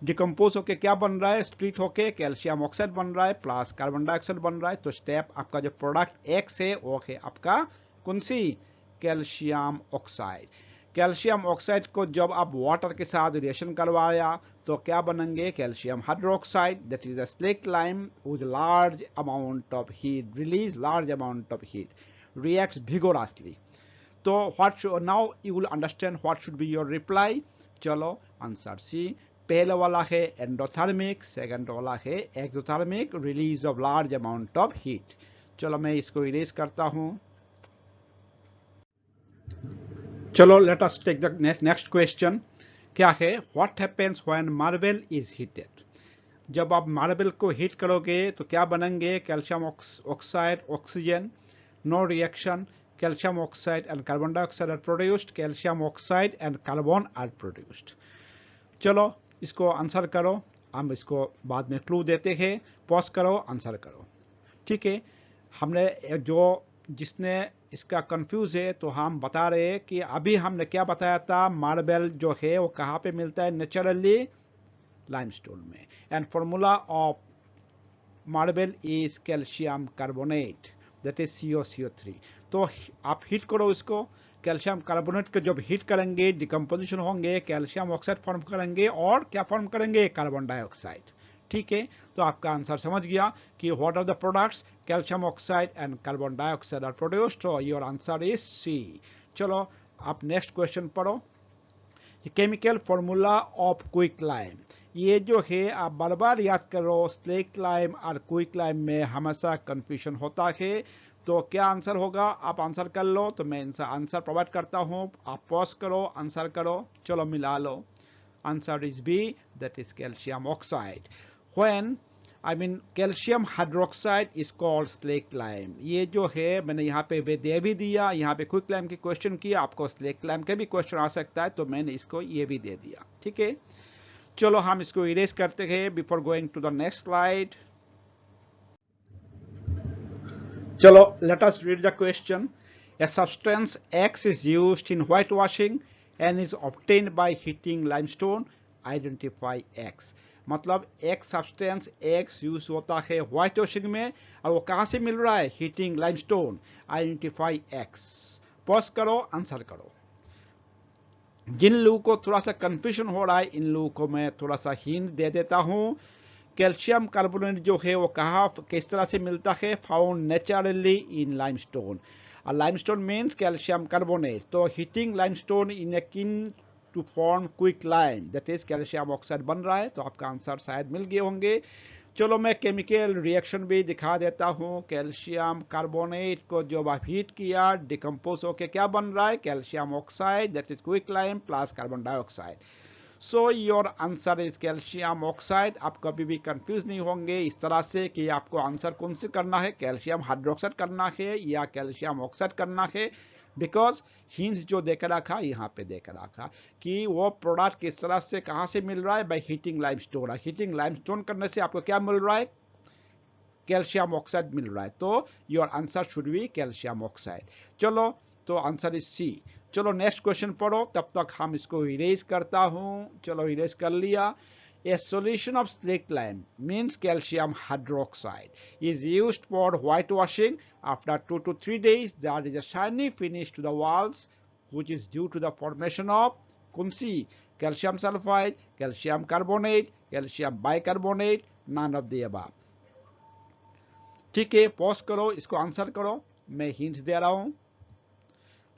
S1: डिकम्पोज होके क्या बन रहा है, स्प्लिट होके कैल्शियम ऑक्साइड बन रहा है प्लस कार्बन डाइऑक्साइड बन रहा है। तो स्टेप आपका जो प्रोडक्ट एक्स है वो है आपका कौन सी, कैल्शियम ऑक्साइड। कैल्शियम ऑक्साइड को जब आप वाटर के साथ रिएक्शन करवाया तो क्या बनेंगे, calcium hydroxide, that is a slaked lime with large amount of heat, release large amount of heat, reacts vigorously. So now you will understand what should be your reply. चलो आंसर सी, पहले वाला है एंडोथर्मिक, सेकंड वाला है exothermic, release of large amount of heat. चलो मैं इसको इरेज करता हूं। चलो let us take the next question. क्या है, what happens when marble is heated. जब आप मार्बल को हीट करोगे तो क्या बनेंगे, calcium oxide, oxygen, no reaction, calcium oxide and carbon dioxide are produced, calcium oxide and carbon are produced. चलो इसको आंसर करो, हम इसको बाद में क्लू देते हैं, पॉज करो, आंसर करो। ठीक है, हमने जो जिसने इसका कंफ्यूज है तो हम बता रहे हैं कि अभी हमने क्या बताया था, मार्बल जो है वो कहाँ पे मिलता है, नेचुरली लाइमस्टोन में, and formula of marble is calcium carbonate, that is CO3। तो आप हीट करो इसको, कैल्शियम कार्बोनेट को जब हीट करेंगे डिकम्पोजिशन होंगे, कैल्शियम ऑक्साइड फॉर्म करेंगे और क्या फॉर्म करेंगे, कार्बन डाइऑक्साइड। ठीक है, तो आपका आंसर समझ गया कि what are the products, calcium oxide and carbon dioxide are produced. तो योर आंसर इज सी। चलो आप नेक्स्ट क्वेश्चन पढ़ो। Chemical formula of quick lime, ये जो है आप बार बार याद करो, स्लेक्ट लाइम और क्विक लाइम में हमेशा कंफ्यूजन होता है। तो क्या आंसर होगा, आप आंसर कर लो, तो मैं आंसर प्रोवाइड करता हूँ, आप पॉज करो, आंसर करो, चलो मिला लो। Answer is B, that is calcium oxide. When I mean calcium hydroxide is called slaked lime. ये जो है मैंने यहाँ पे दे भी दिया, यहाँ पे क्विक लाइम की क्वेश्चन किया, आपको स्लेक्ट लाइम के भी क्वेश्चन आ सकता है, तो मैंने इसको ये भी दे दिया। ठीक है, चलो हम इसको इरेज करते हैं before going to the next slide. चलो let us read the question. A substance X is used in whitewashing and is obtained by heating limestone. Identify X. मतलब एक सब्सटेंस X यूज होता है व्हाइट वॉशिंग में और वो कहाँ से मिल रहा है, heating limestone. Identify X। Pause करो, आंसर करो। जिन लोगों को थोड़ा सा कंफ्यूजन हो रहा है, इन लोगों को मैं थोड़ा सा हिंट दे देता हूँ। कैल्शियम कार्बोनेट जो है वो कहाँ किस तरह से मिलता है, फाउंड नेचुरली इन लाइमस्टोन। और लाइमस्टोन मीन्स कैल्शियम कार्बोनेट। तो heating limestone in a kiln to form quick lime, that is calcium oxide बन रहा है। तो आपका आंसर शायद मिल गए होंगे। चलो मैं केमिकल रिएक्शन भी दिखा देता हूँ। कैल्शियम कार्बोनेट को जब आप हीट किया, डिकम्पोज होके क्या बन रहा है, calcium oxide, that is quick lime plus carbon dioxide. So your answer is calcium oxide. आप कभी भी कंफ्यूज नहीं होंगे इस तरह से कि आपको आंसर कौन से करना है, कैल्शियम हाइड्रोक्साइड करना है या कैल्शियम ऑक्साइड करना है, बिकॉज हिंट्स जो देकर रखा यहाँ पे देकर रखा कि वो प्रोडक्ट किस तरह से कहाँ से मिल रहा है, by heating limestone. Heating limestone करने से आपको क्या मिल रहा है, कैल्शियम ऑक्साइड मिल रहा है। तो your answer should B calcium oxide. चलो तो आंसर इज सी। चलो नेक्स्ट क्वेश्चन पढ़ो, तब तक हम इसको इरेज करता हूं। चलो इरेज कर लिया। A solution of slaked lime means calcium hydroxide is used for whitewashing. After 2 to 3 days, there is a shiny finish to the walls, which is due to the formation of kunsi, calcium sulfide, calcium carbonate, calcium bicarbonate, none of the above. ठीक है, पॉज करो, इसको आंसर करो, मैं हिंट्स दे रहा हूं।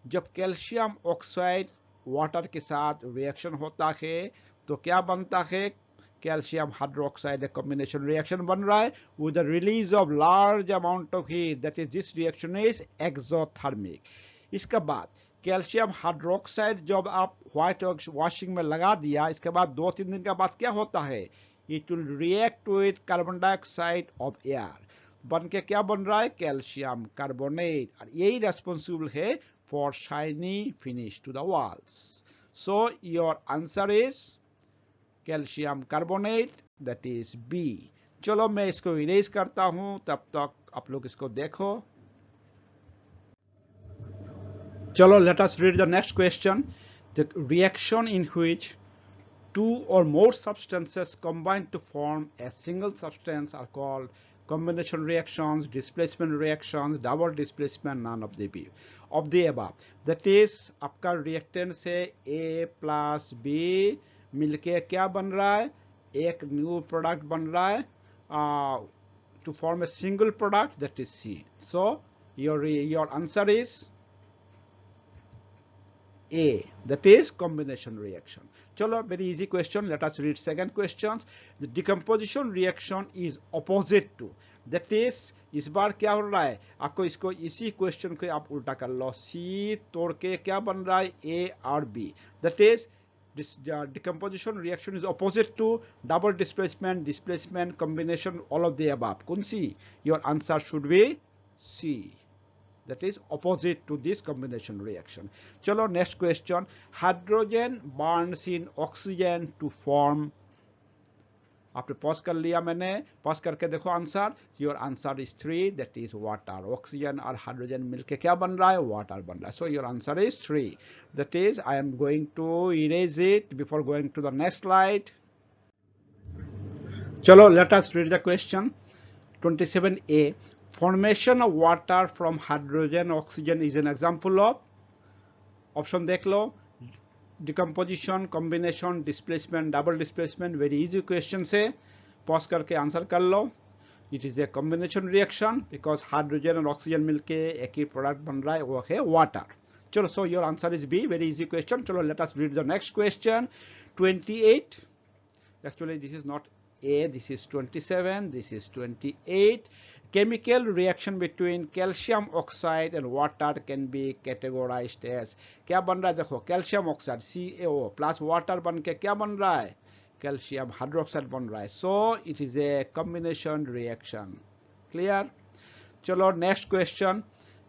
S1: जब कैल्शियम ऑक्साइड वाटर के साथ रिएक्शन होता है तो क्या बनता है, कैल्शियम हाइड्रोक्साइड कॉम्बिनेशन रिएक्शन बन रहा है with the release of large amount of heat, that is this reaction is exothermic. इसके बाद कैल्शियम हाइड्रोक्साइड जब आप व्हाइट वॉशिंग में लगा दिया, इसके बाद 2-3 दिन के बाद क्या होता है, it will react with carbon dioxide of air, बन के क्या बन रहा है, कैल्शियम कार्बोनेट। और यही रेस्पॉन्सिबल है for shiny finish to the walls. So your answer is calcium carbonate, that is B. चलो मैं इसको इरेज करता हूं, तब तक आप लोग इसको देखो। चलो let us read the next question. The reaction in which two or more substances combine to form a single substance are called combination reactions, displacement reactions, double displacement, none of the above. That is, आपका reactant से A plus B मिलके क्या बन रहा है, एक new product बन रहा है to form a single product, that is C. So your answer is A, that is combination reaction. Chalo, very easy question. Let us read second questions. The decomposition reaction is opposite to, that is, इस बार क्या हो रहा है, आपको इसको इसी क्वेश्चन को आप उल्टा कर लो, C तोड़ के क्या बन रहा है, A और B. That is, this decomposition reaction is opposite to double displacement, displacement, combination, all of the above. कौन सी? Your answer should be C. That is opposite to this combination reaction. Chalo, next question. Hydrogen burns in oxygen to form. आपने पॉज कर लिया, मैंने पॉज करके देखो answer. Your answer is 3, that is water. Oxygen और हाइड्रोजन मिलके क्या बन रहा है, वाटर बन रहा है. So your answer is 3. That is, I am going to erase it before going to the next slide. चलो, let us read the question. 27A. Formation of water from hydrogen oxygen is an example of. Option देख लो. Decomposition, combination, displacement, double displacement. Very easy question से pause करके आंसर कर लो. It is a combination reaction because hydrogen और oxygen मिलके एक ही product बन रहा है, वो है water. चलो, so your answer is B. Very easy question. चलो, let us read the next question. 28. Actually, this is not A. This is 27. This is 28. Chemical reaction between calcium oxide and water can be categorized as. क्या बन रहा है, देखो, calcium oxide CaO plus water बन के क्या बन रहा है, कैल्शियम हाइड्रोक्साइड बन रहा है. So it is a combination reaction. Clear. चलो, नेक्स्ट क्वेश्चन.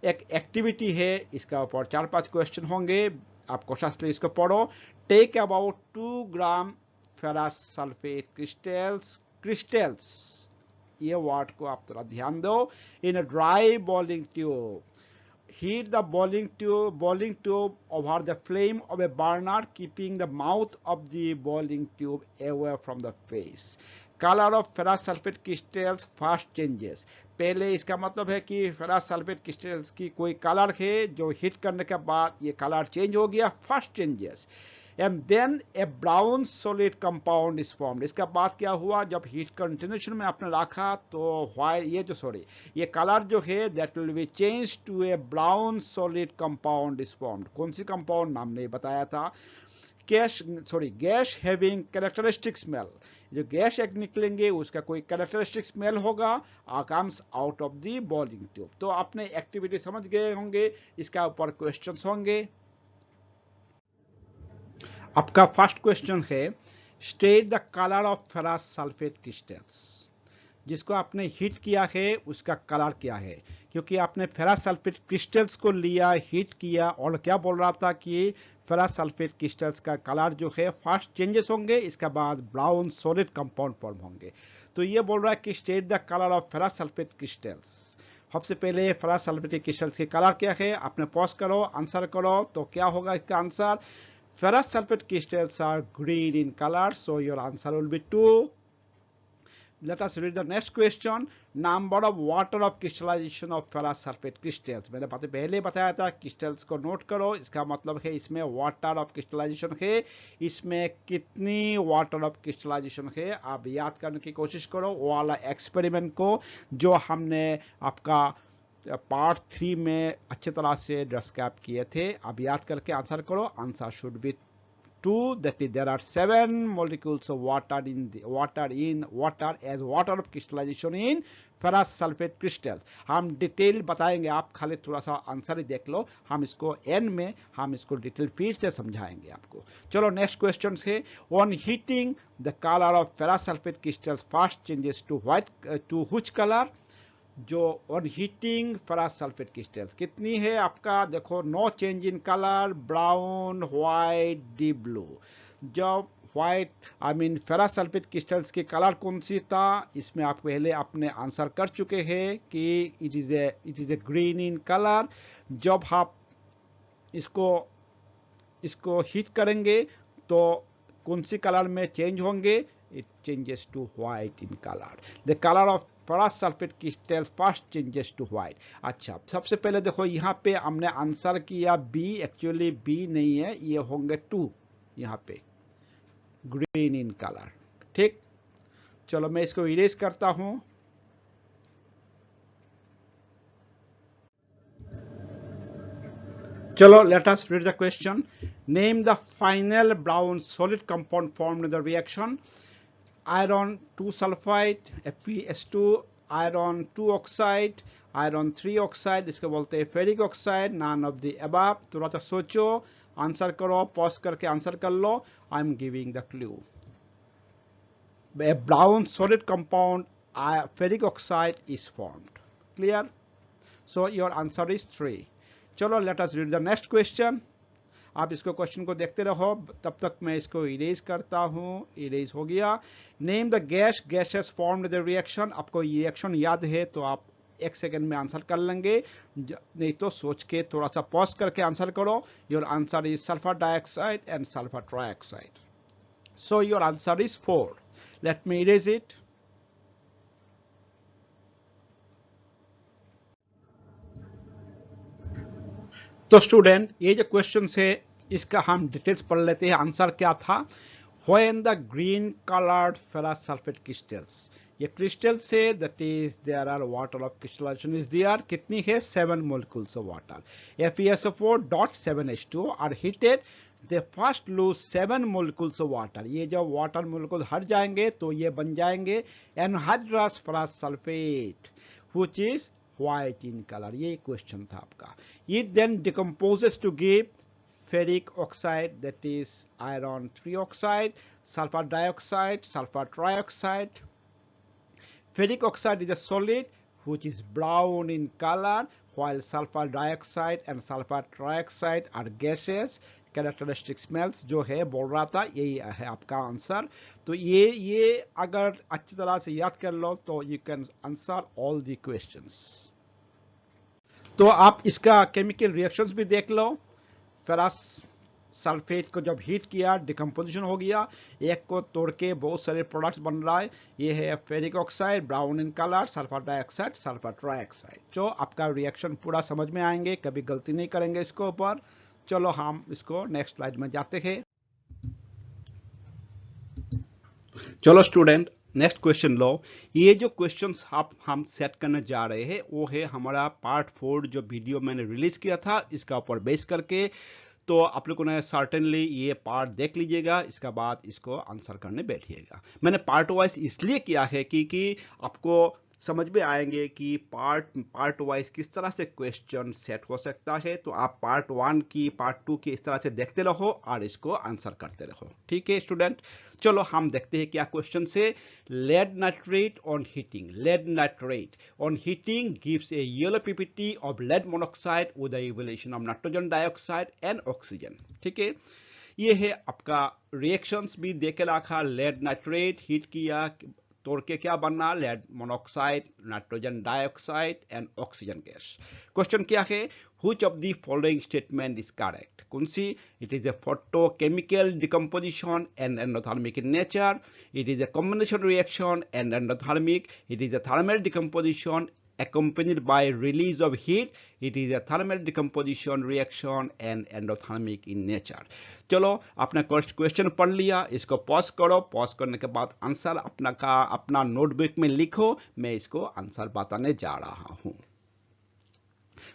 S1: एक एक्टिविटी है, इसका ऊपर 4-5 क्वेश्चन होंगे, आप कोशिश इसको पढ़ो. Take about 2 gram ferrous sulphate crystals, ये वर्ड को आप थोड़ा ध्यान दो. In a dry boiling tube, heat the boiling tube over the flame of a burner, keeping the mouth of the boiling tube away from the face. Colour of ferrous sulphate crystals first changes. पहले इसका मतलब है कि फेरस सल्फेट क्रिस्टल्स की कोई कलर है, जो हीट करने के बाद ये कलर चेंज हो गया, first changes. And then a brown solid compound is formed. इसके बाद क्या हुआ, जब हीट कंटिन्यूएशन में आपने रखा तो ये कलर जो है that will be change to a brown solid compound is formed. कौन सी कंपाउंड नाम नहीं बताया था. Gas having characteristic smell. जो गैस एक निकलेंगे उसका कोई कैरेक्टरिस्टिक स्मेल होगा, comes out of the boiling tube. तो आपने एक्टिविटी समझ गए होंगे, इसका ऊपर क्वेश्चंस होंगे. आपका फर्स्ट क्वेश्चन है, state the colour of ferrous sulphate crystals. जिसको आपने हीट किया है उसका कलर क्या है, क्योंकि आपने फेरस सल्फेट क्रिस्टल्स को लिया, हीट किया, और क्या बोल रहा था कि फेरस सल्फेट क्रिस्टल्स का कलर जो है फर्स्ट चेंजेस होंगे, इसके बाद ब्राउन सॉलिड कंपाउंड फॉर्म होंगे. तो ये बोल रहा है कि state the colour of ferrous sulphate crystals. सबसे पहले फेरस सल्फेट क्रिस्टल्स के कलर क्या है, आपने पॉज करो, आंसर करो, तो क्या होगा इसका answer. Ferrous sulfate crystals are green in color, so your answer will be 2. Let us read the next question. Number of water of crystallization of ferrous sulfate crystals. मैंने पहले बताया था, क्रिस्टल्स को नोट करो, इसका मतलब है इसमें वाटर ऑफ क्रिस्टलाइजेशन है. इसमें कितनी वाटर ऑफ क्रिस्टलाइजेशन है आप याद करने की कोशिश करो, वो वाला एक्सपेरिमेंट को जो हमने आपका पार्ट 3 में अच्छी तरह से डिस्क्राइब किए थे. अब याद करके आंसर करो. Answer should be 2, that is there are 7 molecules of water as water of crystallization in ferrous sulfate crystals. हम डिटेल बताएंगे, आप खाली थोड़ा सा आंसर ही देख लो, हम इसको एंड में हम इसको डिटेल फिर से समझाएंगे आपको. चलो, नेक्स्ट क्वेश्चन है. On heating the colour of ferrous sulphate crystals first changes to which colour. जो on heating ferrous sulphate crystals कितनी है आपका, देखो, no change in colour, brown, white, deep blue. जब white I mean ferrous sulphate crystals की कलर कौन सी था, इसमें आप पहले अपने आंसर कर चुके हैं कि it is a green in colour. जब आप इसको हीट करेंगे तो कौन सी कलर में चेंज होंगे, it changes to white in colour. The colour of ferrous sulphate crystal first changes to white. अच्छा, सबसे पहले देखो यहाँ पे हमने आंसर किया बी, एक्चुअली बी नहीं है, ये होंगे 2 यहाँ पे, ग्रीन इन कलर। ठीक, चलो मैं इसको इरेज करता हूं। चलो let us read the question. Name the final brown solid compound formed in the reaction. Iron 2 sulfide, FeS2, iron 2 oxide, iron 3 oxide, इसको बोलते हैं ferric oxide, none of the above। थोड़ा सा सोचो, आंसर करो, पॉज करके आंसर कर लो। I am giving the clue. A brown solid compound, ferric oxide is formed. Clear? So your answer is 3. चलो let us read the next question. आप इसको क्वेश्चन को देखते रहो, तब तक मैं इसको इरेज करता हूँ। इरेज हो गया। Name the gas, gases formed the reaction. आपको ये रिएक्शन याद है तो आप 1 सेकेंड में आंसर कर लेंगे, नहीं तो सोच के थोड़ा सा पॉज करके आंसर करो। Your answer is sulphur dioxide and sulphur trioxide. So your answer is 4। Let me erase it. तो स्टूडेंट, ये जो क्वेश्चन है इसका हम डिटेल्स पढ़ लेते हैं। आंसर क्या था? When the green colored ferrous sulfate crystals, ये क्रिस्टल से that is there are water of crystallization is there, कितनी है? 7 molecules of water। FeSO4.7H2 are heated, they first lose 7 molecules of water। ये जब वाटर मोलिकुल हट जाएंगे तो ये बन जाएंगे anhydrous ferrous sulfate which is white in color। ये क्वेश्चन था आपका। It then decomposes to give ferric oxide, that is iron 3 oxide, sulfur dioxide, sulfur trioxide। Ferric oxide is a solid which is brown in color, while sulfur dioxide and sulfur trioxide are gaseous। Characteristic smells जो है बोल रहा था, यही है आपका आंसर। तो ये अगर अच्छी तरह से याद कर लो तो you can answer all the questions. तो आप इसका केमिकल रिएक्शंस भी देख लो। फेरस सल्फेट को जब हीट किया, डिकम्पोजिशन हो गया, एक को तोड़ के बहुत सारे प्रोडक्ट्स बन रहा है। ये है ferric oxide, brown in colour, sulphur dioxide, sulphur trioxide. जो आपका रिएक्शन पूरा समझ में आएंगे, कभी गलती नहीं करेंगे इसके ऊपर। चलो हम इसको नेक्स्ट स्लाइड में जाते हैं। चलो स्टूडेंट, नेक्स्ट क्वेश्चन लो। ये जो क्वेश्चंस हम सेट करने जा रहे हैं वो है हमारा पार्ट 4 जो वीडियो मैंने रिलीज किया था, इसका ऊपर बेस करके। तो आप लोगों ने सर्टेनली ये पार्ट देख लीजिएगा, इसका बाद इसको आंसर करने बैठिएगा। मैंने पार्ट वाइज इसलिए किया है कि आपको समझ में आएंगे कि पार्ट वाइज किस तरह से क्वेश्चन सेट हो सकता है। तो आप पार्ट 1 की, पार्ट 2 की इस तरह से देखते रहो और इसको आंसर करते रहो। ठीक है स्टूडेंट, चलो हम देखते हैं क्या क्वेश्चन से। Lead nitrate on heating, lead nitrate on heating gives a yellow PPT of lead monoxide with the evolution of nitrogen dioxide and oxygen. ठीक है, ये है आपका रिएक्शंस भी देखे रखा। लेड नाइट्रेट हीट किया, तोड़ के क्या बनना? Lead monoxide, nitrogen dioxide and oxygen gas. Question क्या है? Which of the following statement is correct? कौन सी? It is a photochemical decomposition and endothermic in nature, it is a combination reaction and endothermic, it is a thermal decomposition accompanied by release of heat, it is a thermal decomposition reaction and endothermic in nature। चलो, आपने क्वेश्चन पढ़ लिया, इसको पॉज करो। पॉज करने के बाद आंसर अपना नोटबुक में लिखो। मैं इसको आंसर बताने जा रहा हूं।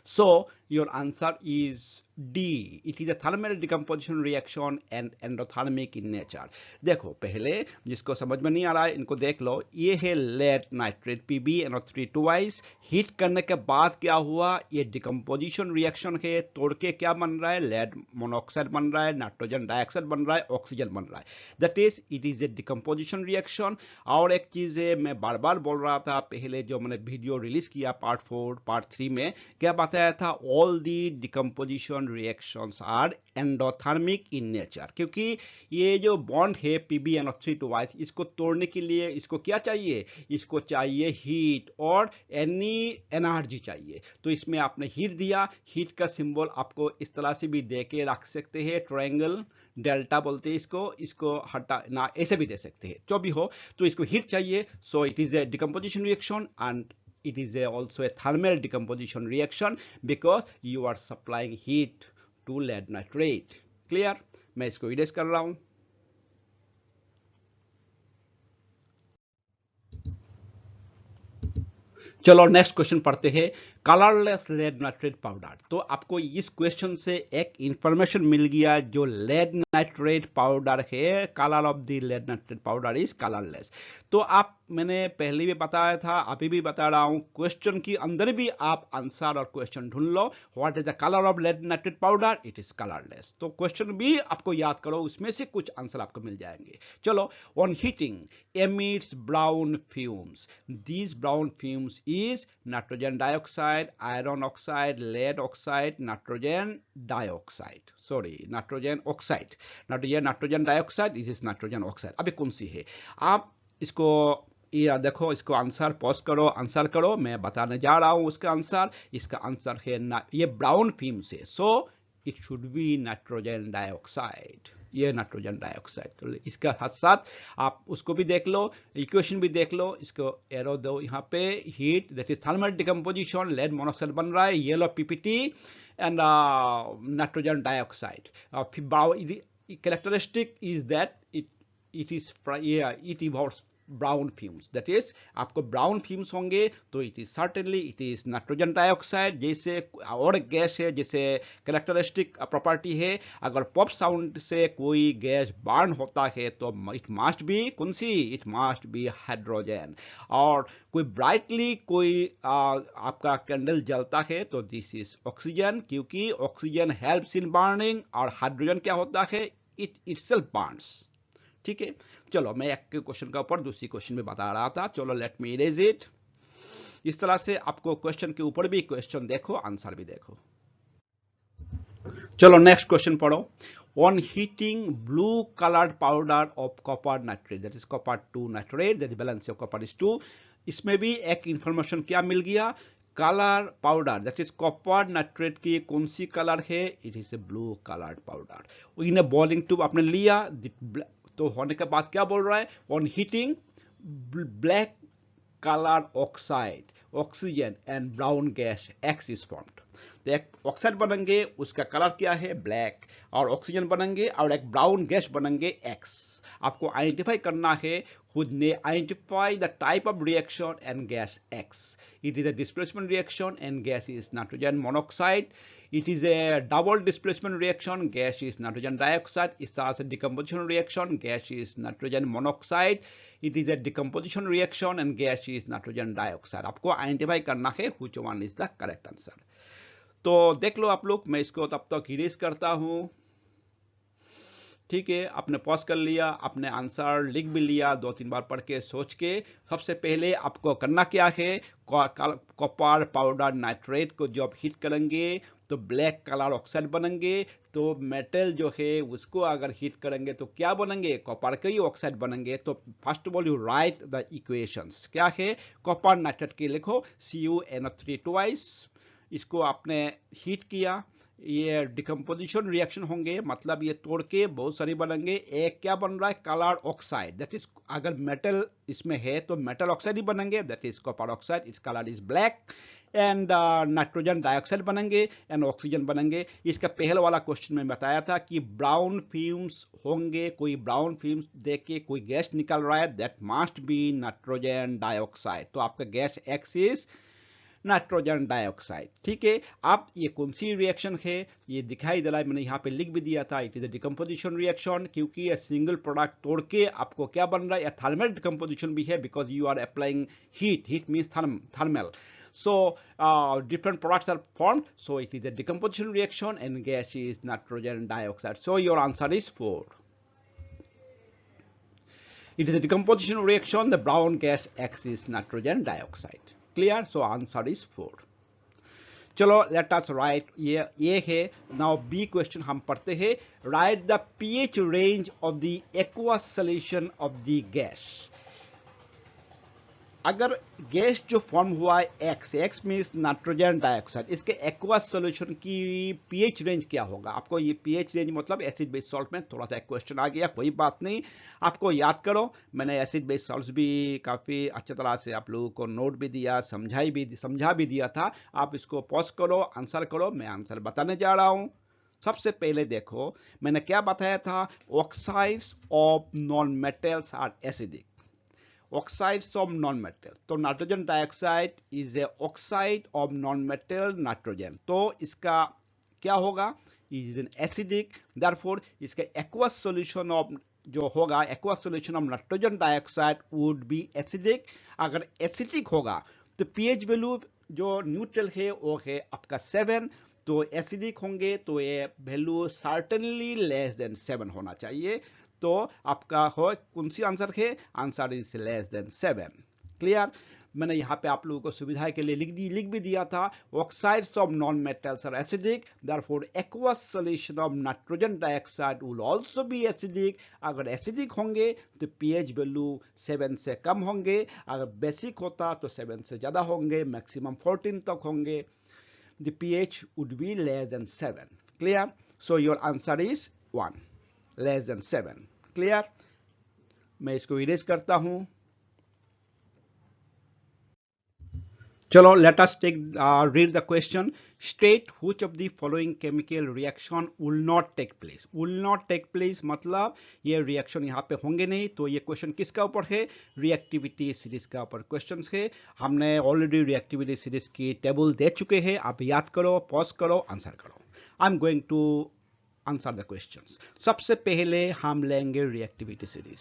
S1: So your answer is D. It is a thermal decomposition reaction and endothermic in nature। देखो, पहले जिसको समझ में नहीं आ रहा है इनको देख लो। ये है lead nitrate PbNO3 twice। Heat करने के बाद क्या हुआ? ये डिकम्पोजिशन रिएक्शन है। तोड़ के क्या बन रहा है? लेड मोनोक्साइड बन रहा है, नाइट्रोजन डाइऑक्साइड बन रहा है, ऑक्सीजन बन रहा है। That is it is A decomposition reaction. और एक चीज है, मैं बार बार बोल रहा था पहले जो मैंने वीडियो रिलीज किया पार्ट 4 पार्ट 3 में, क्या बताया था? All the decomposition reactions are endothermic in nature, क्योंकि ये जो बॉन्ड है PbNO3 ट्वाइस, इसको तोड़ने के लिए इसको क्या चाहिए, इसको चाहिए हीट और एनी एनर्जी चाहिए। तो इसमें आपने हीट दिया, हीट का सिंबल आपको इस तरह से भी दे के रख सकते हैं, ट्रायंगल डेल्टा बोलते हैं इसको हटा ना ऐसे भी दे सकते हैं, जो भी हो। तो इसको हीट चाहिए, सो it is A decomposition reaction and it is also a thermal decomposition reaction because you are supplying heat to lead nitrate. Clear? मैं इसको इरेज कर रहा हूं। चलो नेक्स्ट क्वेश्चन पढ़ते हैं, कलरलेस लेड नाइट्रेट पाउडर। तो आपको इस क्वेश्चन से एक इंफॉर्मेशन मिल गया, जो लेड नाइट्रेट पाउडर है, colour of the lead nitrate powder is colourless. तो आप, मैंने पहले भी बताया था, अभी भी बता रहा हूं, क्वेश्चन के अंदर भी आप आंसर और क्वेश्चन ढूंढ लो। What is the colour of lead nitrate powder, it is colourless. तो क्वेश्चन भी आपको याद करो, उसमें से कुछ आंसर आपको मिल जाएंगे। चलो, on heating emits brown fumes. These brown fumes is nitrogen dioxide, iron oxide, lead oxide, nitrogen dioxide. Sorry, nitrogen oxide. Nitrogen dioxide, this is nitrogen oxide. अभी कौन सी है? आप इसको ये देखो, इसको आंसर पॉज करो, आंसर करो, मैं बताने जा रहा हूं उसका आंसर। इसका आंसर है ये ब्राउन फ्यूम्स है, so it should B nitrogen dioxide. ये नाइट्रोजन डाइऑक्साइड। तो इसका साथ साथ आप उसको भी देख लो, इक्वेशन भी देख लो, इसको एरो दो यहाँ पे, heat that is thermal decomposition, lead monoxide बन रहा है, yellow PPT and nitrogen dioxide. Characteristic is that it evolves brown fumes, that is आपको ब्राउन फ्यूम्स होंगे, तो it is certainly it is nitrogen dioxide. जैसे और गैस है, जैसे कैरेक्टरिस्टिक प्रॉपर्टी है, अगर पॉप साउंड से कोई गैस बर्न होता है तो इट मस्ट बी कौन सी, इट मस्ट बी हाइड्रोजन। और कोई ब्राइटली कोई आपका कैंडल जलता है तो दिस इज ऑक्सीजन, क्योंकि ऑक्सीजन हेल्प्स इन बर्निंग, और हाइड्रोजन क्या होता है, इट इटसेल्फ बर्न्स। ठीक है, चलो मैं एक क्वेश्चन का ऊपर दूसरी क्वेश्चन में बता रहा था। चलो लेट मी इरेज इट। इस तरह से आपको क्वेश्चन के ऊपर भी क्वेश्चन देखो, आंसर भी देखो। चलो नेक्स्ट क्वेश्चन पढ़ो। On heating blue coloured powder of copper nitrate, that is copper 2 nitrate, that balance of copper is 2। इसमें भी एक इंफॉर्मेशन क्या मिल गया, colour powder that is copper nitrate की कौन सी कलर है, it is A blue coloured powder. In A boiling tube आपने लिया, तो होने के बाद क्या बोल रहा है, on heating black colour oxide, oxygen and brown gas x is formed. तो एक ऑक्साइड बनेंगे, उसका कलर क्या है, ब्लैक, और ऑक्सीजन बनेंगे और एक ब्राउन गैस बनेंगे एक्स। आपको आइडेंटिफाई करना है, identify the type of reaction and gas x. It is a displacement reaction and gas is nitrogen monoxide. It is a double displacement reaction, gas is nitrogen dioxide. It's also a decomposition reaction, gas is nitrogen monoxide. It is a decomposition reaction and gas is nitrogen dioxide. आपको आइडेंटिफाई करना है which one is the correct answer. तो देख लो आप लोग, मैं इसको तब तक इरेज करता हूं। ठीक है, आपने पॉज कर लिया, आपने आंसर लिख भी लिया, 2-3 बार पढ़ के सोच के। सबसे पहले आपको करना क्या है, कॉपर पाउडर नाइट्रेट को जब हीट करेंगे तो ब्लैक कलर ऑक्साइड बनेंगे। तो मेटल जो है उसको अगर हीट करेंगे तो क्या बनेंगे, कॉपर के ही ऑक्साइड बनेंगे। तो first of all you right the equations, क्या है, कॉपर नाइट्रेट के लिखो CuNO3 ट्वाइस, इसको आपने हीट किया, ये डिकम्पोजिशन रिएक्शन होंगे, मतलब ये तोड़ के बहुत सारी बनेंगे। एक क्या बन रहा है, कलर ऑक्साइड, दैट इज अगर मेटल इसमें है तो मेटल ऑक्साइड ही बनेंगे, that is copper oxide, its colour is black. And nitrogen dioxide बनेंगे एंड ऑक्सीजन बनेंगे। इसका पहले वाला क्वेश्चन में बताया था कि ब्राउन फ्यूम्स होंगे, कोई ब्राउन फ्यूम्स देख के कोई गैस निकल रहा है, that must be nitrogen dioxide. तो आपका gas x is nitrogen dioxide. ठीक है, अब ये कौन सी रिएक्शन है, ये दिखाई दे रहा है, मैंने यहाँ पे लिख भी दिया था, it is a decomposition reaction, क्योंकि ये सिंगल प्रोडक्ट तोड़ के आपको क्या बन रहा है, थर्मल डिकम्पोजिशन भी है, because you are applying heat, heat means thermal. So different products are formed, so it is a decomposition reaction and gas is nitrogen dioxide. So your answer is 4. It is a decomposition reaction, the brown gas X is nitrogen dioxide. Clear? So answer is 4. चलो लेट अस राइट, ये है। नाउ बी क्वेश्चन हम पढ़ते हैं। Right the pH range of the aqueous solution of the gas. अगर गैस जो फॉर्म हुआ है एक्स मीन्स नाइट्रोजन डाइऑक्साइड, इसके एक्वस सॉल्यूशन की पीएच रेंज क्या होगा? आपको ये पीएच रेंज मतलब एसिड बेस सॉल्ट में थोड़ा सा एक क्वेश्चन आ गया, कोई बात नहीं, आपको याद करो। मैंने एसिड बेस सॉल्ट्स भी काफ़ी अच्छी तरह से आप लोगों को नोट भी दिया, समझा भी दिया था। आप इसको पॉज करो, आंसर करो, मैं आंसर बताने जा रहा हूँ। सबसे पहले देखो मैंने क्या बताया था, oxides of non metals are acidic. Oxides of non-metal, तो nitrogen dioxide is a oxide of non metal nitrogen, तो इसका क्या होगा, इज एन एसिडिक। देयरफॉर इसका एक्वस सॉल्यूशन ऑफ जो होगा, aqueous solution of nitrogen dioxide would be acidic. अगर एसिडिक होगा तो पीएच वैल्यू जो न्यूट्रल है वो है आपका 7, तो एसिडिक होंगे तो ये वैल्यू सर्टेनली लेस देन 7 होना चाहिए। तो आपका हो कौन सी आंसर है, answer is less than 7। Clear? मैंने यहाँ पे आप लोगों को सुविधा के लिए लिख भी दिया था, oxides of non metals are acidic, therefore aqueous solution of nitrogen dioxide will also be acidic. अगर एसिडिक होंगे तो पीएच वैल्यू 7 से कम होंगे, अगर बेसिक होता तो 7 से ज़्यादा होंगे, मैक्सिमम 14 तक होंगे। The pH would be less than 7. Clear? So your answer is 1, less than 7. Clear? मैं इसको इरेज करता हूं। चलो let us take read the question. State which of the following chemical reaction will not take place. Will not take place मतलब ये रिएक्शन यहाँ पे होंगे नहीं। तो ये क्वेश्चन किसका ऊपर है, रिएक्टिविटी सीरीज का ऊपर क्वेश्चन है। हमने ऑलरेडी रिएक्टिविटी सीरीज की टेबल दे चुके हैं, आप याद करो, पॉज करो, आंसर करो। I am going to answer the questions. सबसे पहले हम लेंगे रिएक्टिविटी सीरीज।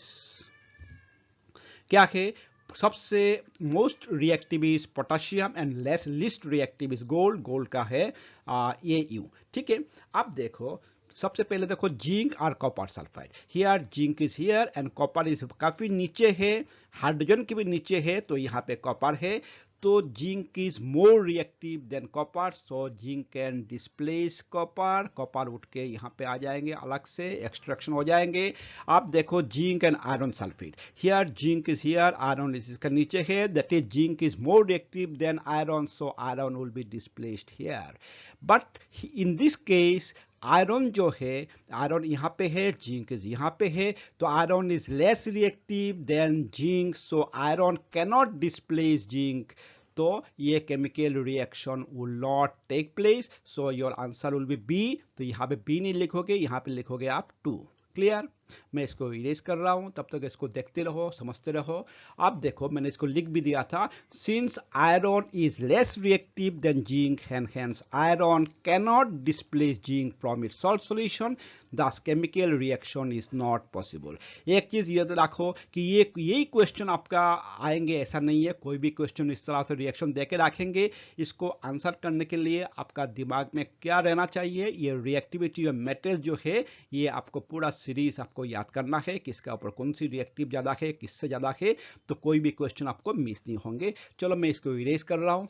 S1: क्या है, सबसे most reactive is potassium and least reactive is gold. Gold का है AU। ठीक है, अब देखो सबसे पहले देखो जिंक और copper sulphide. Here zinc is here and copper is काफी नीचे है, हाइड्रोजन के भी नीचे है, तो यहाँ पे कॉपर है। तो zinc is more reactive than copper, so zinc can displace copper. Copper उठ के यहाँ पे आ जाएंगे, अलग से एक्सट्रैक्शन हो जाएंगे। आप देखो zinc and iron sulphate, here zinc is here, iron is इसका नीचे है, that is zinc is more reactive than iron, so iron will be displaced here. But in this case iron जो है, आयरन यहाँ पे है, जिंक इज यहाँ पे है, तो iron is less reactive than zinc, so iron cannot displace zinc. तो ये chemical reaction will not take place, so your answer will be B. तो यहाँ पे बी नहीं लिखोगे, यहाँ पे लिखोगे आप 2। क्लियर? मैं इसको इरेज कर रहा हूं, तब तक इसको देखते रहो, समझते रहो। अब देखो मैंने इसको लिख भी दिया था, since iron is less reactive than zinc and hence iron cannot displace zinc from its salt solution, this chemical reaction is not possible. एक चीज याद रखो कि यही क्वेश्चन आपका आएंगे ऐसा नहीं है, कोई भी क्वेश्चन इस तरह से रिएक्शन देके रखेंगे। इसको आंसर करने के लिए आपका दिमाग में क्या रहना चाहिए, ये रिएक्टिविटी और मेटल जो है ये आपको पूरा सीरीज आपको याद करना है, किसका ऊपर कौन सी रिएक्टिव ज्यादा है, किससे ज्यादा है, तो कोई भी क्वेश्चन आपको मिस नहीं होंगे। चलो मैं इसको इरेज कर रहा हूं।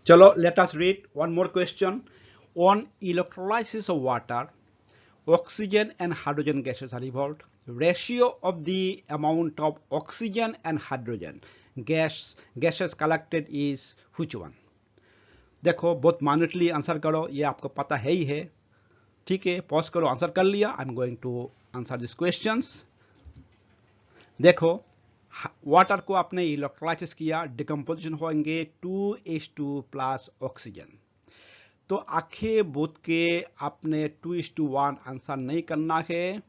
S1: चलो let us read one more question. On electrolysis of water, oxygen and hydrogen gases are evolved. Ratio of the amount of oxygen and hydrogen gases collected is which one? देखो बहुत माइन्यूटली आंसर करो, ये आपको पता है ही है। ठीक है, पॉज करो, आंसर कर लिया। I am going to answer this questions. देखो वाटर को आपने इलेक्ट्रोलाइसिस किया, डिकम्पोजिशन होंगे 2H2 प्लस ऑक्सीजन। तो आखे बुध के आपने 2:1 आंसर नहीं करना है,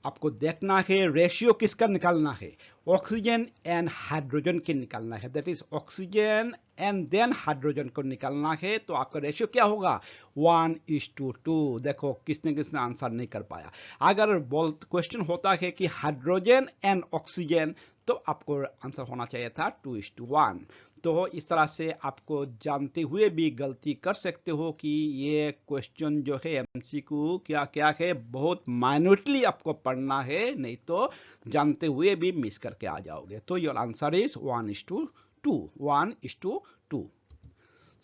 S1: आपको देखना है रेशियो किसका निकालना है, ऑक्सीजन एंड हाइड्रोजन के निकालना है। That is oxygen and then hydrogen को निकालना है। तो आपका रेशियो क्या होगा, 1:2। देखो किसने किसने आंसर नहीं कर पाया। अगर क्वेश्चन होता है कि हाइड्रोजन एंड ऑक्सीजन, तो आपको आंसर होना चाहिए था 2:1। तो इस तरह से आपको जानते हुए भी गलती कर सकते हो कि ये क्वेश्चन जो है एमसीक्यू क्या क्या है, बहुत माइन्यूटली आपको पढ़ना है, नहीं तो जानते हुए भी मिस करके आ जाओगे। तो your answer is 1:2। 2. 1:2.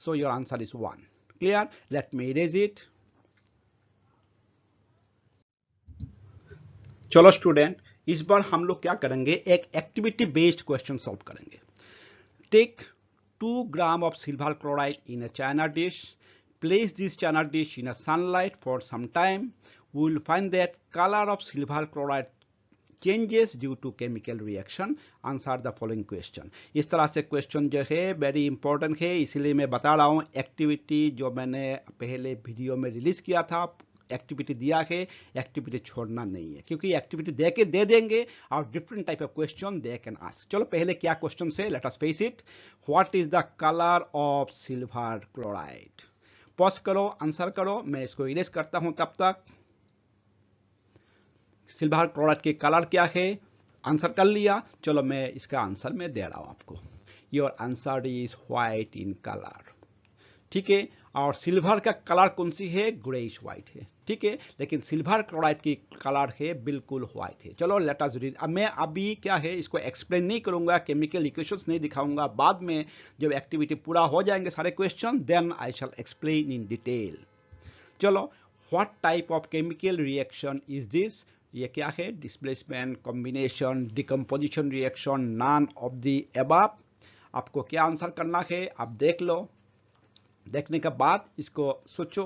S1: So your answer is 1. Clear? Let me erase it. चलो स्टूडेंट, इस बार हम लोग क्या करेंगे, एक एक्टिविटी बेस्ड क्वेश्चन सॉल्व करेंगे. Take 2 grams of silver chloride in a china dish. Place this china dish in a sunlight for some time. We will find that color of silver chloride changes due to chemical reaction. Answer the following question. इस तरह से क्वेश्चन जो है वेरी इंपॉर्टेंट है, इसीलिए मैं बता रहा हूँ. एक्टिविटी जो मैंने पहले वीडियो में रिलीज किया था, एक्टिविटी दिया है, एक्टिविटी छोड़ना नहीं है, क्योंकि एक्टिविटी दे देंगे और different type of question they can ask. चलो पहले क्या क्वेश्चन से, let us face it. What is the colour of silver chloride? Pause करो, आंसर करो. मैं इसको इरेज करता हूं तब तक. सिल्वर क्लोराइड के कलर क्या है, आंसर कर लिया. चलो मैं इसका आंसर मैं दे रहा हूं आपको. Your answer is white in colour. ठीक है, और सिल्वर का कलर कौन सी है, ग्रेइश व्हाइट है. ठीक है, लेकिन सिल्वर क्लोराइड की कलर है बिल्कुल व्हाइट है. चलो लेट अस रीड. अब मैं अभी क्या है इसको एक्सप्लेन नहीं करूंगा, केमिकल इक्वेशंस नहीं दिखाऊंगा. बाद में जब एक्टिविटी पूरा हो जाएंगे सारे question, then I shall explain in detail. चलो, what type of chemical reaction is this? ये क्या है, displacement, combination, decomposition reaction, none of the above. आपको क्या आंसर करना है आप देख लो. देखने के बाद इसको सोचो.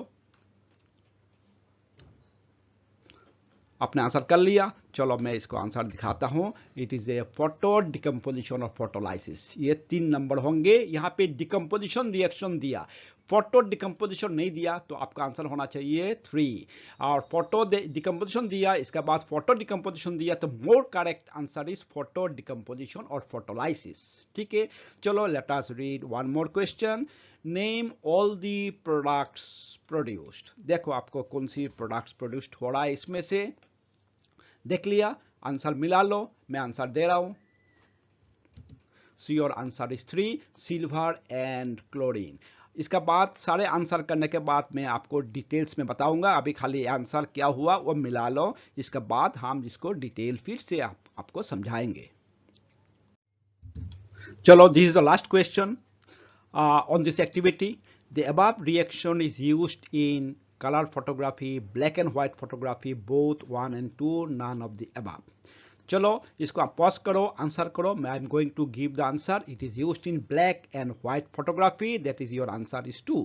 S1: आपने आंसर कर लिया. चलो मैं इसको आंसर दिखाता हूं. It is A photo decomposition और फोटोलाइसिस. ये 3 नंबर होंगे. यहां पे डिकम्पोजिशन रिएक्शन दिया, फोटो डिकम्पोजिशन नहीं दिया, तो आपका आंसर होना चाहिए 3. और फोटो डिकम्पोजिशन दिया, इसके बाद फोटो डिकम्पोजिशन दिया, तो more correct answer is photo decomposition और फोटोलाइसिस. ठीक है, चलो let us read one more question. Name all the products produced. देखो आपको कौन सी प्रोडक्ट्स प्रोड्यूस्ड हो रहा है इसमें से. देख लिया, आंसर मिला लो. मैं आंसर दे रहा हूं. सो your answer is 3, silver and chlorine. इसका बाद सारे आंसर करने के बाद मैं आपको डिटेल्स में बताऊंगा. अभी खाली आंसर क्या हुआ वो मिला लो. इसके बाद हम इसको डिटेल फिर से आपको समझाएंगे. चलो, this is the last question on this activity. The above reaction is used in color photography, black and white photography, both 1 and 2, none of the above. चलो इसको आप पॉज करो, आंसर करो. मैं I am going to give the answer. It is used in black and white photography. That is your answer is 2.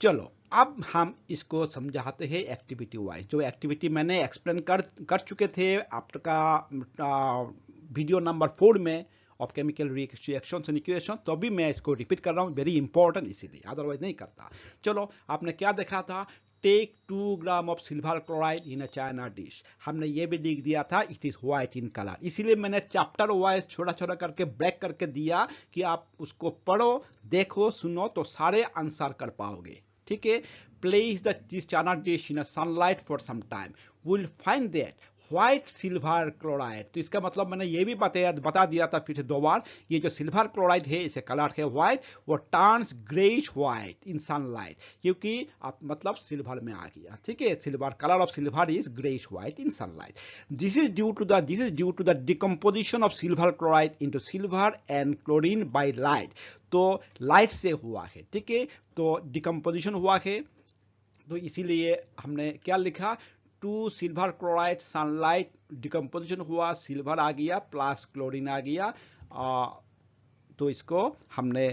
S1: चलो अब हम इसको समझाते हैं एक्टिविटी वाइज. जो एक्टिविटी मैंने एक्सप्लेन कर चुके थे आपका वीडियो नंबर 4 में of chemical reaction and equation, तो अभी मैं इसको रिपीट कर रहा हूँ. वेरी इंपॉर्टेंट, इसीलिए अदरवाइज नहीं करता. चलो, आपने क्या देखा था, take 2 gram of silver chloride in a china dish. हमने ये भी लिख दिया था it is white in colour. इसीलिए मैंने चैप्टर वाइज छोटा छोटा करके ब्रेक करके दिया कि आप उसको पढ़ो, देखो, सुनो, तो सारे आंसर कर पाओगे. ठीक है. Place this china dish in a sunlight for some time. We will find that white silver chloride. तो इसका मतलब मैंने ये भी बता दिया था फिर से 2 बार. ये जो सिल्वर क्लोराइड है, इसे कलर है व्हाइट, वो turns greyish white in sunlight, क्योंकि आप मतलब सिल्वर में आ गया. ठीक है, silver, colour of silver is greyish white in sunlight. This is due to the decomposition of silver chloride into silver and chlorine by light. तो लाइट से हुआ है. ठीक है, तो डिकम्पोजिशन हुआ है, तो इसीलिए हमने क्या लिखा, 2 सिल्वर क्लोराइड, सनलाइट, डिकम्पोजिशन हुआ, सिल्वर आ गया प्लस क्लोरीन आ गया. तो इसको हमने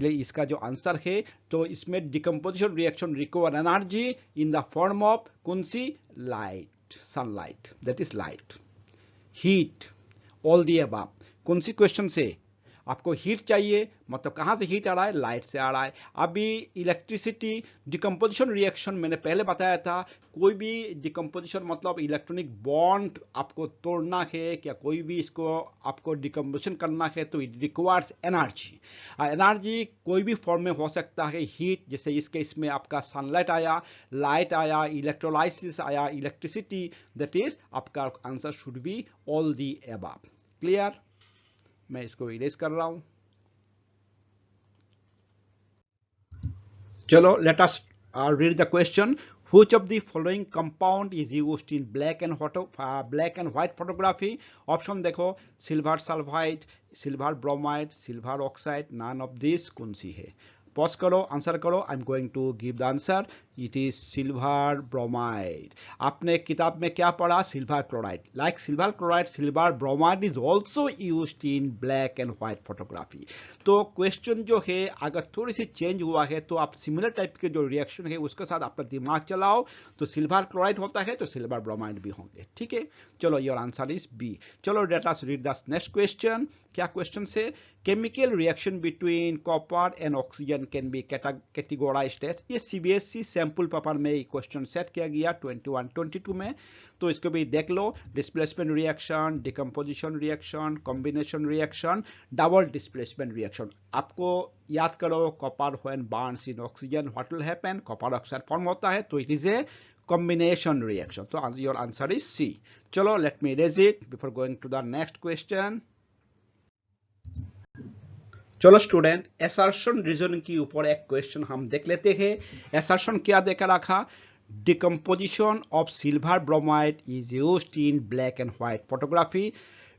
S1: इसका जो आंसर है, तो इसमें decomposition reaction require energy in the form of कौन सी, light, sunlight, that is light. Heat, all the above. कौन सी क्वेश्चन से आपको हीट चाहिए, मतलब कहाँ से हीट आ रहा है, लाइट से आ रहा है. अभी इलेक्ट्रिसिटी, डिकम्पोजिशन रिएक्शन मैंने पहले बताया था. कोई भी डिकम्पोजिशन मतलब इलेक्ट्रॉनिक बॉन्ड आपको तोड़ना है, क्या कोई भी इसको आपको डिकम्पोजिशन करना है, तो इट रिक्वायर्स एनर्जी. एनर्जी कोई भी फॉर्म में हो सकता है. हीट, जैसे इस केस में आपका सनलाइट आया, लाइट आया, इलेक्ट्रोलाइसिस आया, इलेक्ट्रिसिटी. दैट इज आपका answer should be all the above. Clear? मैं इसको इरेज कर रहा हूं. चलो let us read the question. Which of the following compound is used in black and white photography? Option देखो, silver sulphide, silver bromide, silver oxide, none of this कौन सी है? पॉज करो, आंसर करो. I am going to give the answer. It is silver bromide. आपने किताब में क्या पढ़ा? Silver chloride. Like silver chloride, silver bromide is also used in black and white photography. तो क्वेश्चन जो है अगर थोड़ी सी चेंज हुआ है तो आप सिमिलर टाइप के जो रिएक्शन है उसके साथ अपना दिमाग चलाओ. तो सिल्वर क्लोराइड होता है तो सिल्वर ब्रोमाइड भी होंगे. ठीक है, चलो योर आंसर इज बी. चलो let us read the next question. क्या क्वेश्चन से? Chemical reaction between copper and oxygen can be categorised as. ये सीबीएसई सैंपल पेपर में क्वेश्चन सेट किया गया 21-22 में. तो इसको भी देख लो. Displacement reaction, decomposition reaction, combination reaction, double displacement reaction. आपको याद करो, copper when burns in oxygen what will happen? Copper oxide form होता है, तो it is a combination reaction. So your answer is C. चलो let me erase it before going to the next question. चलो स्टूडेंट, एसर्शन रीजनिंग के ऊपर एक क्वेश्चन हम देख लेते हैं. एसर्शन क्या देखा रखा? Decomposition of silver bromide is used in black and white photography.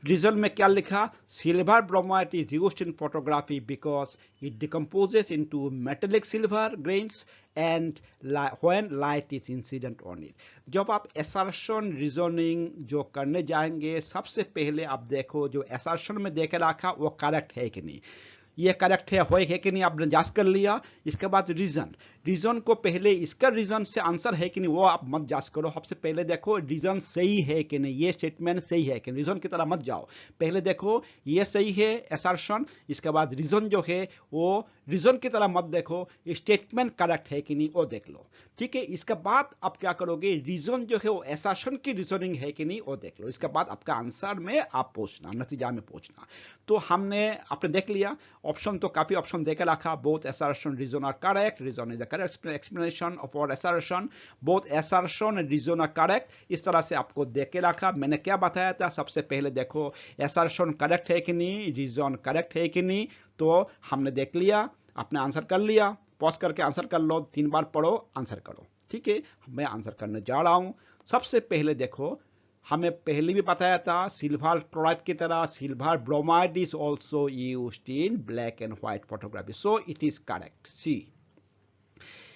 S1: Reason में क्या लिखा? Silver bromide is used in photography because it decomposes into metallic silver grains and when light is incident on it. जब आप एसर्शन रीजनिंग जो करने जाएंगे, सबसे पहले आप देखो जो एसर्शन में देख रखा वो करेक्ट है कि नहीं. ये करेक्ट है कि नहीं आपने जांच कर लिया. इसके बाद रीजन को पहले इसका रीजन से आंसर है कि नहीं वो आप मत जांच करो. सबसे पहले देखो रीजन सही है कि नहीं, ये स्टेटमेंट सही है कि नहीं. रीजन की तरह मत जाओ, पहले देखो ये सही है एसर्शन. इसके बाद रीजन जो है वो रीजन की तरह मत देखो, स्टेटमेंट करेक्ट है कि नहीं वो देख लो. ठीक है, इसके बाद आप क्या करोगे? रीजन जो है वो एसर्शन की रीजनिंग है कि नहीं वो देख लो. इसके बाद आपका आंसर में आप पूछना, नतीजा में पूछना. तो आपने देख लिया. ऑप्शन तो काफी ऑप्शन देकर रखा. Both assertion reason are correct. Reason is the correct explanation of our assertion. Both assertion and reason are correct. इस तरह से आपको देख के रखा. मैंने क्या बताया था? सबसे पहले देखो assertion करेक्ट है कि नहीं, reason करेक्ट है कि नहीं. तो हमने देख लिया, आपने आंसर कर लिया. पॉज करके आंसर कर लो, 3 बार पढ़ो, आंसर करो. ठीक है, मैं आंसर करने जा रहा हूं. सबसे पहले देखो, हमें पहले भी बताया था सिल्वर क्लोराइड की तरह silver bromide is also used in black and white photography. So it is correct. C.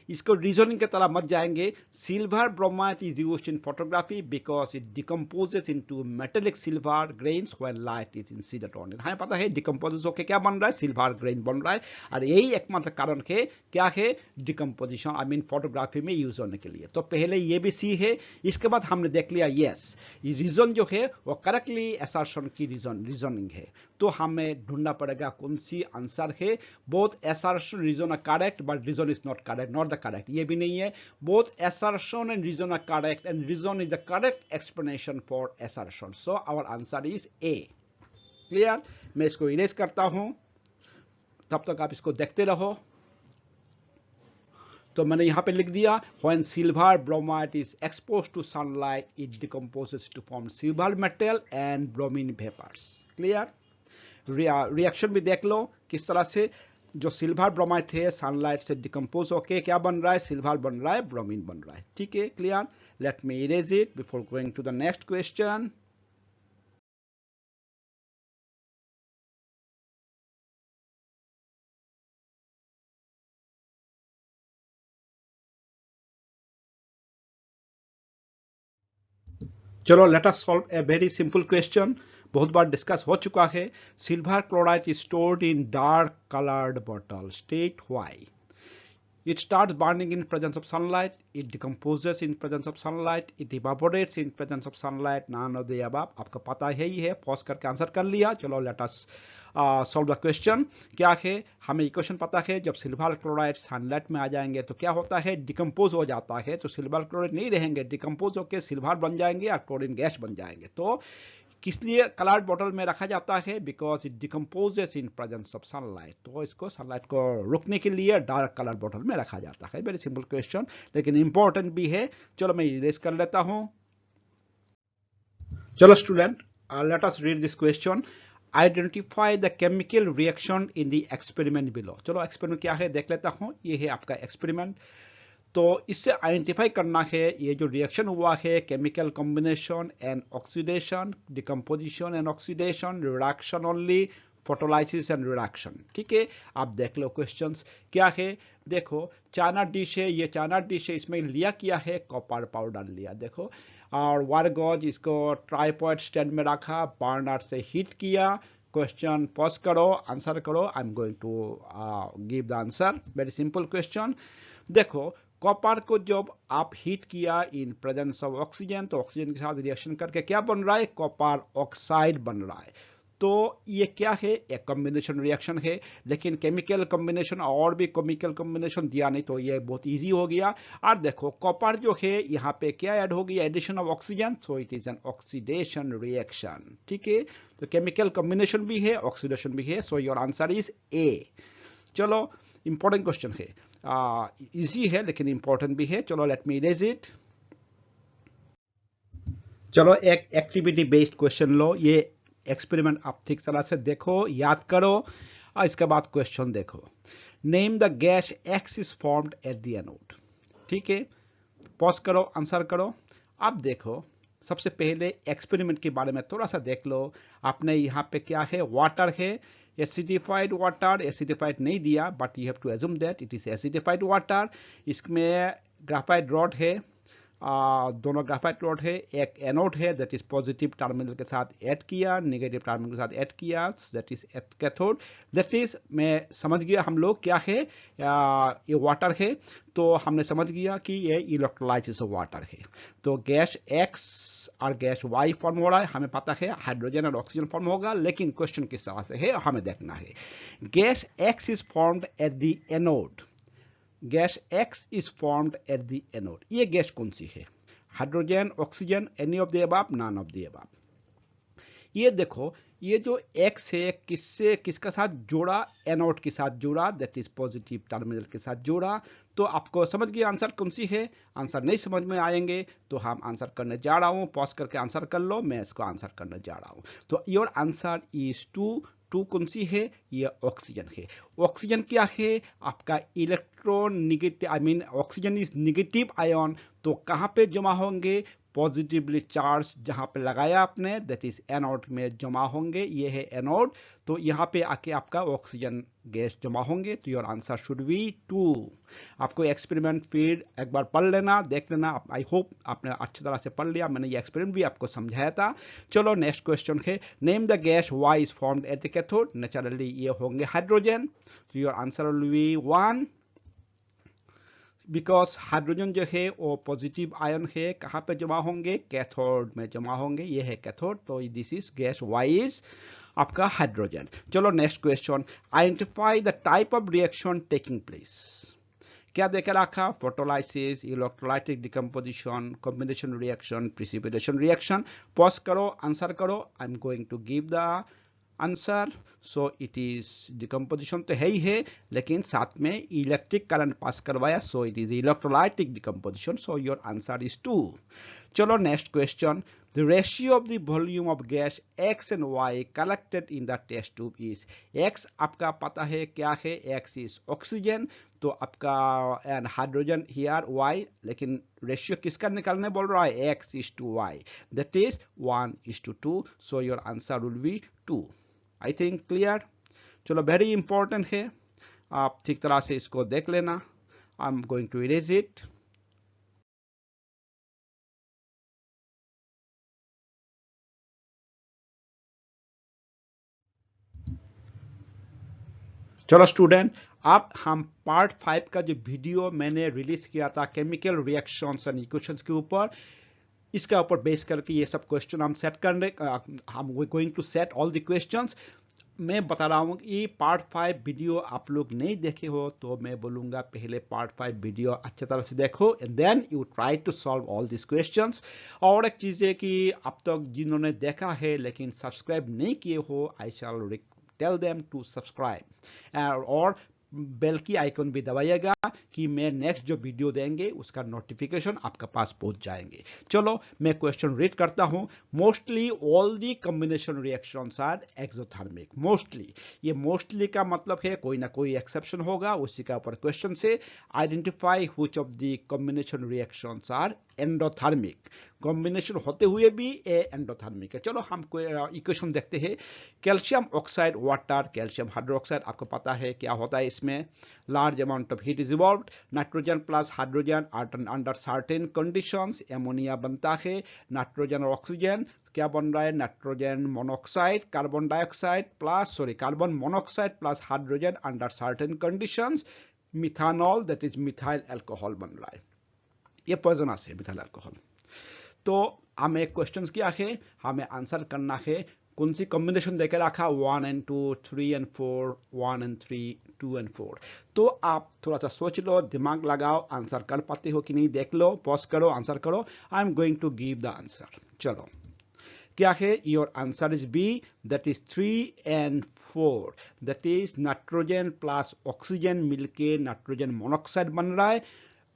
S1: इसको रीजनिंग की तरह मत जाएंगे. Silver bromide is used in photography because it decomposes into metallic silver grains when light is incident on it. हमें पता है डिकम्पोजेस होकर क्या बन रहा है? सिल्वर ग्रेन बन रहा है. और यही एकमात्र कारण है क्या है? डिकम्पोजिशन, आई मीन फोटोग्राफी में यूज होने के लिए. तो पहले ये भी सी है. इसके बाद हमने देख लिया यस, ये रीजन जो है वो करेक्टली एसर्शन की रीजनिंग है. तो हमें ढूंढना पड़ेगा कौन सी आंसर है. Both assertion reason are correct but reason is not correct, not the correct. ये भी नहीं है. बोथ assertion and reason are correct and reason is the correct explanation for assertion. So our answer is A. Clear? मैं इसको इरेज करता हूं, तब तक आप इसको देखते रहो. तो मैंने यहां पे लिख दिया when silver bromide is exposed to sunlight it decomposes to form silver metal and bromine vapors. Clear? Reaction भी देख लो किस तरह से जो सिल्वर ब्रोमाइड है सनलाइट से डिकम्पोज होके क्या बन रहा है? सिल्वर बन रहा है, ब्रोमीन बन रहा है. ठीक है, clear? Let me erase it before going to the next question. चलो let us solve a very simple question. बहुत बार डिस्कस हो चुका है. Silver chloride is stored in dark coloured bottle. State why. It starts burning in presence of sunlight. It decomposes in presence of sunlight. It evaporates in presence of sunlight. None of the above. आपको पता है ही है. पॉज करके आंसर कर लिया. चलो let us solve the question. क्या है? हमें इक्वेशन पता है. जब सिल्वर क्लोराइड सनलाइट में आ जाएंगे तो क्या होता है? डिकम्पोज हो जाता है. तो सिल्वर क्लोराइड नहीं रहेंगे, डिकम्पोज होकर सिल्वर बन जाएंगे और क्लोरीन गैस बन जाएंगे. तो किस लिए कलर्ड बॉटल में रखा जाता है? Because it decomposes in presence of sunlight. तो इसको सनलाइट को रोकने के लिए डार्क कलर बॉटल में रखा जाता है. वेरी सिंपल क्वेश्चन, लेकिन इंपॉर्टेंट भी है. चलो मैं इरेज कर लेता हूं. चलो student, late us read this question. Identify the chemical reaction in the experiment below. चलो एक्सपेरिमेंट क्या है देख लेता हूं. ये है आपका एक्सपेरिमेंट. तो इससे आइडेंटिफाई करना है ये जो रिएक्शन हुआ है, chemical combination and oxidation, decomposition and oxidation, reduction only, photolysis and reduction. ठीक है, आप देख लो क्वेश्चंस क्या है। देखो चाइना डिश है, ये चाइना डिश है, इसमें लिया क्या है, कॉपर पाउडर लिया। देखो और वायर गॉज इसको ट्राइपॉड स्टैंड में रखा, बर्नर से हीट किया। क्वेश्चन पॉज करो, आंसर करो। I am going to give the answer. Very simple question. देखो कॉपर को जब आप हीट किया इन प्रेजेंस ऑफ ऑक्सीजन, तो ऑक्सीजन के साथ रिएक्शन करके क्या बन रहा है, कॉपर ऑक्साइड बन रहा है। तो ये क्या है, एक कॉम्बिनेशन रिएक्शन है। लेकिन केमिकल कॉम्बिनेशन और भी केमिकल कॉम्बिनेशन दिया नहीं, तो ये बहुत इजी हो गया। और देखो कॉपर जो है यहाँ पे क्या ऐड होगी, addition of oxygen, so it is an oxidation reaction. ठीक है, तो केमिकल कॉम्बिनेशन भी है, ऑक्सीडेशन भी है, so your answer is A. चलो इंपॉर्टेंट क्वेश्चन है, इजी है लेकिन इंपॉर्टेंट भी है। चलो लेट मी इरेज इट। चलो एक एक्टिविटी बेस्ड क्वेश्चन लो, ये एक्सपेरिमेंट आप ठीक तरह से देखो, याद करो और इसके बाद क्वेश्चन देखो। Name the gas x is formed at the anode. ठीक है, पॉज करो, आंसर करो। अब देखो सबसे पहले एक्सपेरिमेंट के बारे में थोड़ा सा देख लो। आपने यहाँ पे क्या है, वाटर है, एसिडिफाइड वाटर, एसिडिफाइड नहीं दिया but you have to assume that it is acidified water. इसमें ग्राफाइट रॉड है, दोनों ग्राफाइट रॉड है, एक एनोड है दैट इज पॉजिटिव टर्मिनल के साथ ऐड किया, नेगेटिव टर्मिनल के साथ ऐड किया, that is cathode. That is मैं समझ गया हम लोग क्या है, ये वाटर है, तो हमने समझ गया कि ये इलेक्ट्रोलाइसिस ऑफ वाटर है। तो गैस एक्स और गैस वाई फॉर्म हो रहा है, हमें पता है हाइड्रोजन और ऑक्सीजन फॉर्म होगा, लेकिन क्वेश्चन किस तरह से है हमें देखना है। Gas x is formed at the anode, gas X is formed at the anode। ये गैस कौन सी है, hydrogen, oxygen, any of the above, non of the above. ये देखो ये जो X है किससे किसका साथ जोड़ा, एनोड के साथ जोड़ा, दैट इज पॉजिटिव टर्मिनल के साथ जोड़ा। तो आपको समझ गया आंसर कौन सी है। आंसर नहीं समझ में आएंगे तो हम आंसर करने जा रहा हूं, पॉज करके आंसर कर लो, मैं इसको आंसर करने जा रहा हूं। तो योर आंसर इज टू कौन सी है, ये ऑक्सीजन है। ऑक्सीजन क्या है, आपका electron negative, I mean oxygen is negative ion, तो कहां पे जमा होंगे, पॉजिटिवली चार्ज जहां पे लगाया आपने, दैट इज एनोड में जमा होंगे, ये है एनोड। तो यहाँ पे आके आपका ऑक्सीजन गैस जमा होंगे, तो योर आंसर शुड बी 2। आपको एक्सपेरिमेंट फिर एक बार पढ़ लेना, देख लेना। आई होप आपने अच्छी तरह से पढ़ लिया, मैंने ये एक्सपेरिमेंट भी आपको समझाया था। चलो नेक्स्ट क्वेश्चन है, name the gas Y is formed at the cathode. Naturally ये होंगे हाइड्रोजन, तो your answer will be 1, because hydrogen जो है वो पॉजिटिव आयन है, कहाँ पे जमा होंगे, कैथोड में जमा होंगे, ये है कैथोड। तो this is gas Y is आपका हाइड्रोजन। चलो next question, identify the type of reaction taking place. क्या देकर रखा, photolysis, electrolytic decomposition, combination reaction, precipitation reaction. Pause करो, आंसर करो। I am going to give the answer. So it is decomposition तो है ही है, लेकिन साथ में इलेक्ट्रिक करंट पास करवाया, so it is electrolytic decomposition. So your answer is 2। चलो next question, the ratio of the volume of gas X and Y collected in the test tube is. X आपका पता है क्या है, एक्स इज ऑक्सीजन, तो आपका एंड हाइड्रोजन हियर वाई, लेकिन रेशियो किसका निकालने बोल रहा है, X is to Y, that is 1:2। So your answer will be 2। I think clear. चलो वेरी इंपॉर्टेंट है, आप ठीक तरह से इसको देख लेना। I am going to erase it. चलो स्टूडेंट, अब हम पार्ट 5 का जो वीडियो मैंने रिलीज किया था केमिकल रिएक्शंस एंड इक्वेशंस के ऊपर, इसका ऊपर बेस करके ये सब क्वेश्चन हम सेट करने, हम going to set all the questions. मैं बता रहा हूँ कि पार्ट 5 वीडियो आप लोग नहीं देखे हो, तो मैं बोलूँगा पहले पार्ट 5 वीडियो अच्छी तरह से देखो and then you try to solve all this questions. और एक चीज़ है कि अब तक जिन्होंने देखा है लेकिन सब्सक्राइब नहीं किए हो, आई शैल टेल देम टू सब्सक्राइब। और बेल की आइकन भी दबाइएगा कि मैं नेक्स्ट जो वीडियो देंगे उसका नोटिफिकेशन आपके पास पहुंच जाएंगे। चलो मैं क्वेश्चन रीड करता हूं। Mostly all the combination reactions are exothermic. Mostly, ये मोस्टली का मतलब है कोई ना कोई एक्सेप्शन होगा, उसी का ऊपर क्वेश्चन से identify which of the combination reactions are endothermic. Combination होते हुए भी ये एंडोथर्मिक है। चलो हम इक्वेशन देखते हैं। Calcium oxide water, calcium hydroxide, आपको पता है क्या होता है इसमें, large amount of heat is evolved, nitrogen plus hydrogen under certain conditions ammonia बनता है, नाइट्रोजन और ऑक्सीजन क्या बन रहा है, nitrogen monoxide, carbon dioxide plus carbon monoxide plus hydrogen under certain conditions methanol, that is methyl alcohol बन रहा है। ये पॉइजनस है मिथाइल अल्कोहल। तो हमें क्वेश्चन क्या है, हमें आंसर करना है कौन सी कॉम्बिनेशन देकर रखा, 1 and 2, 3 and 4, 1 and 3, 2 and 4। तो आप थोड़ा सा सोच लो, दिमाग लगाओ, आंसर कर पाते हो कि नहीं देख लो, पॉज करो, आंसर करो। I am going to give the answer. चलो क्या है, your answer is B, that is 3 and 4, that is nitrogen plus oxygen मिलके नाइट्रोजन मोनोऑक्साइड बन रहा है।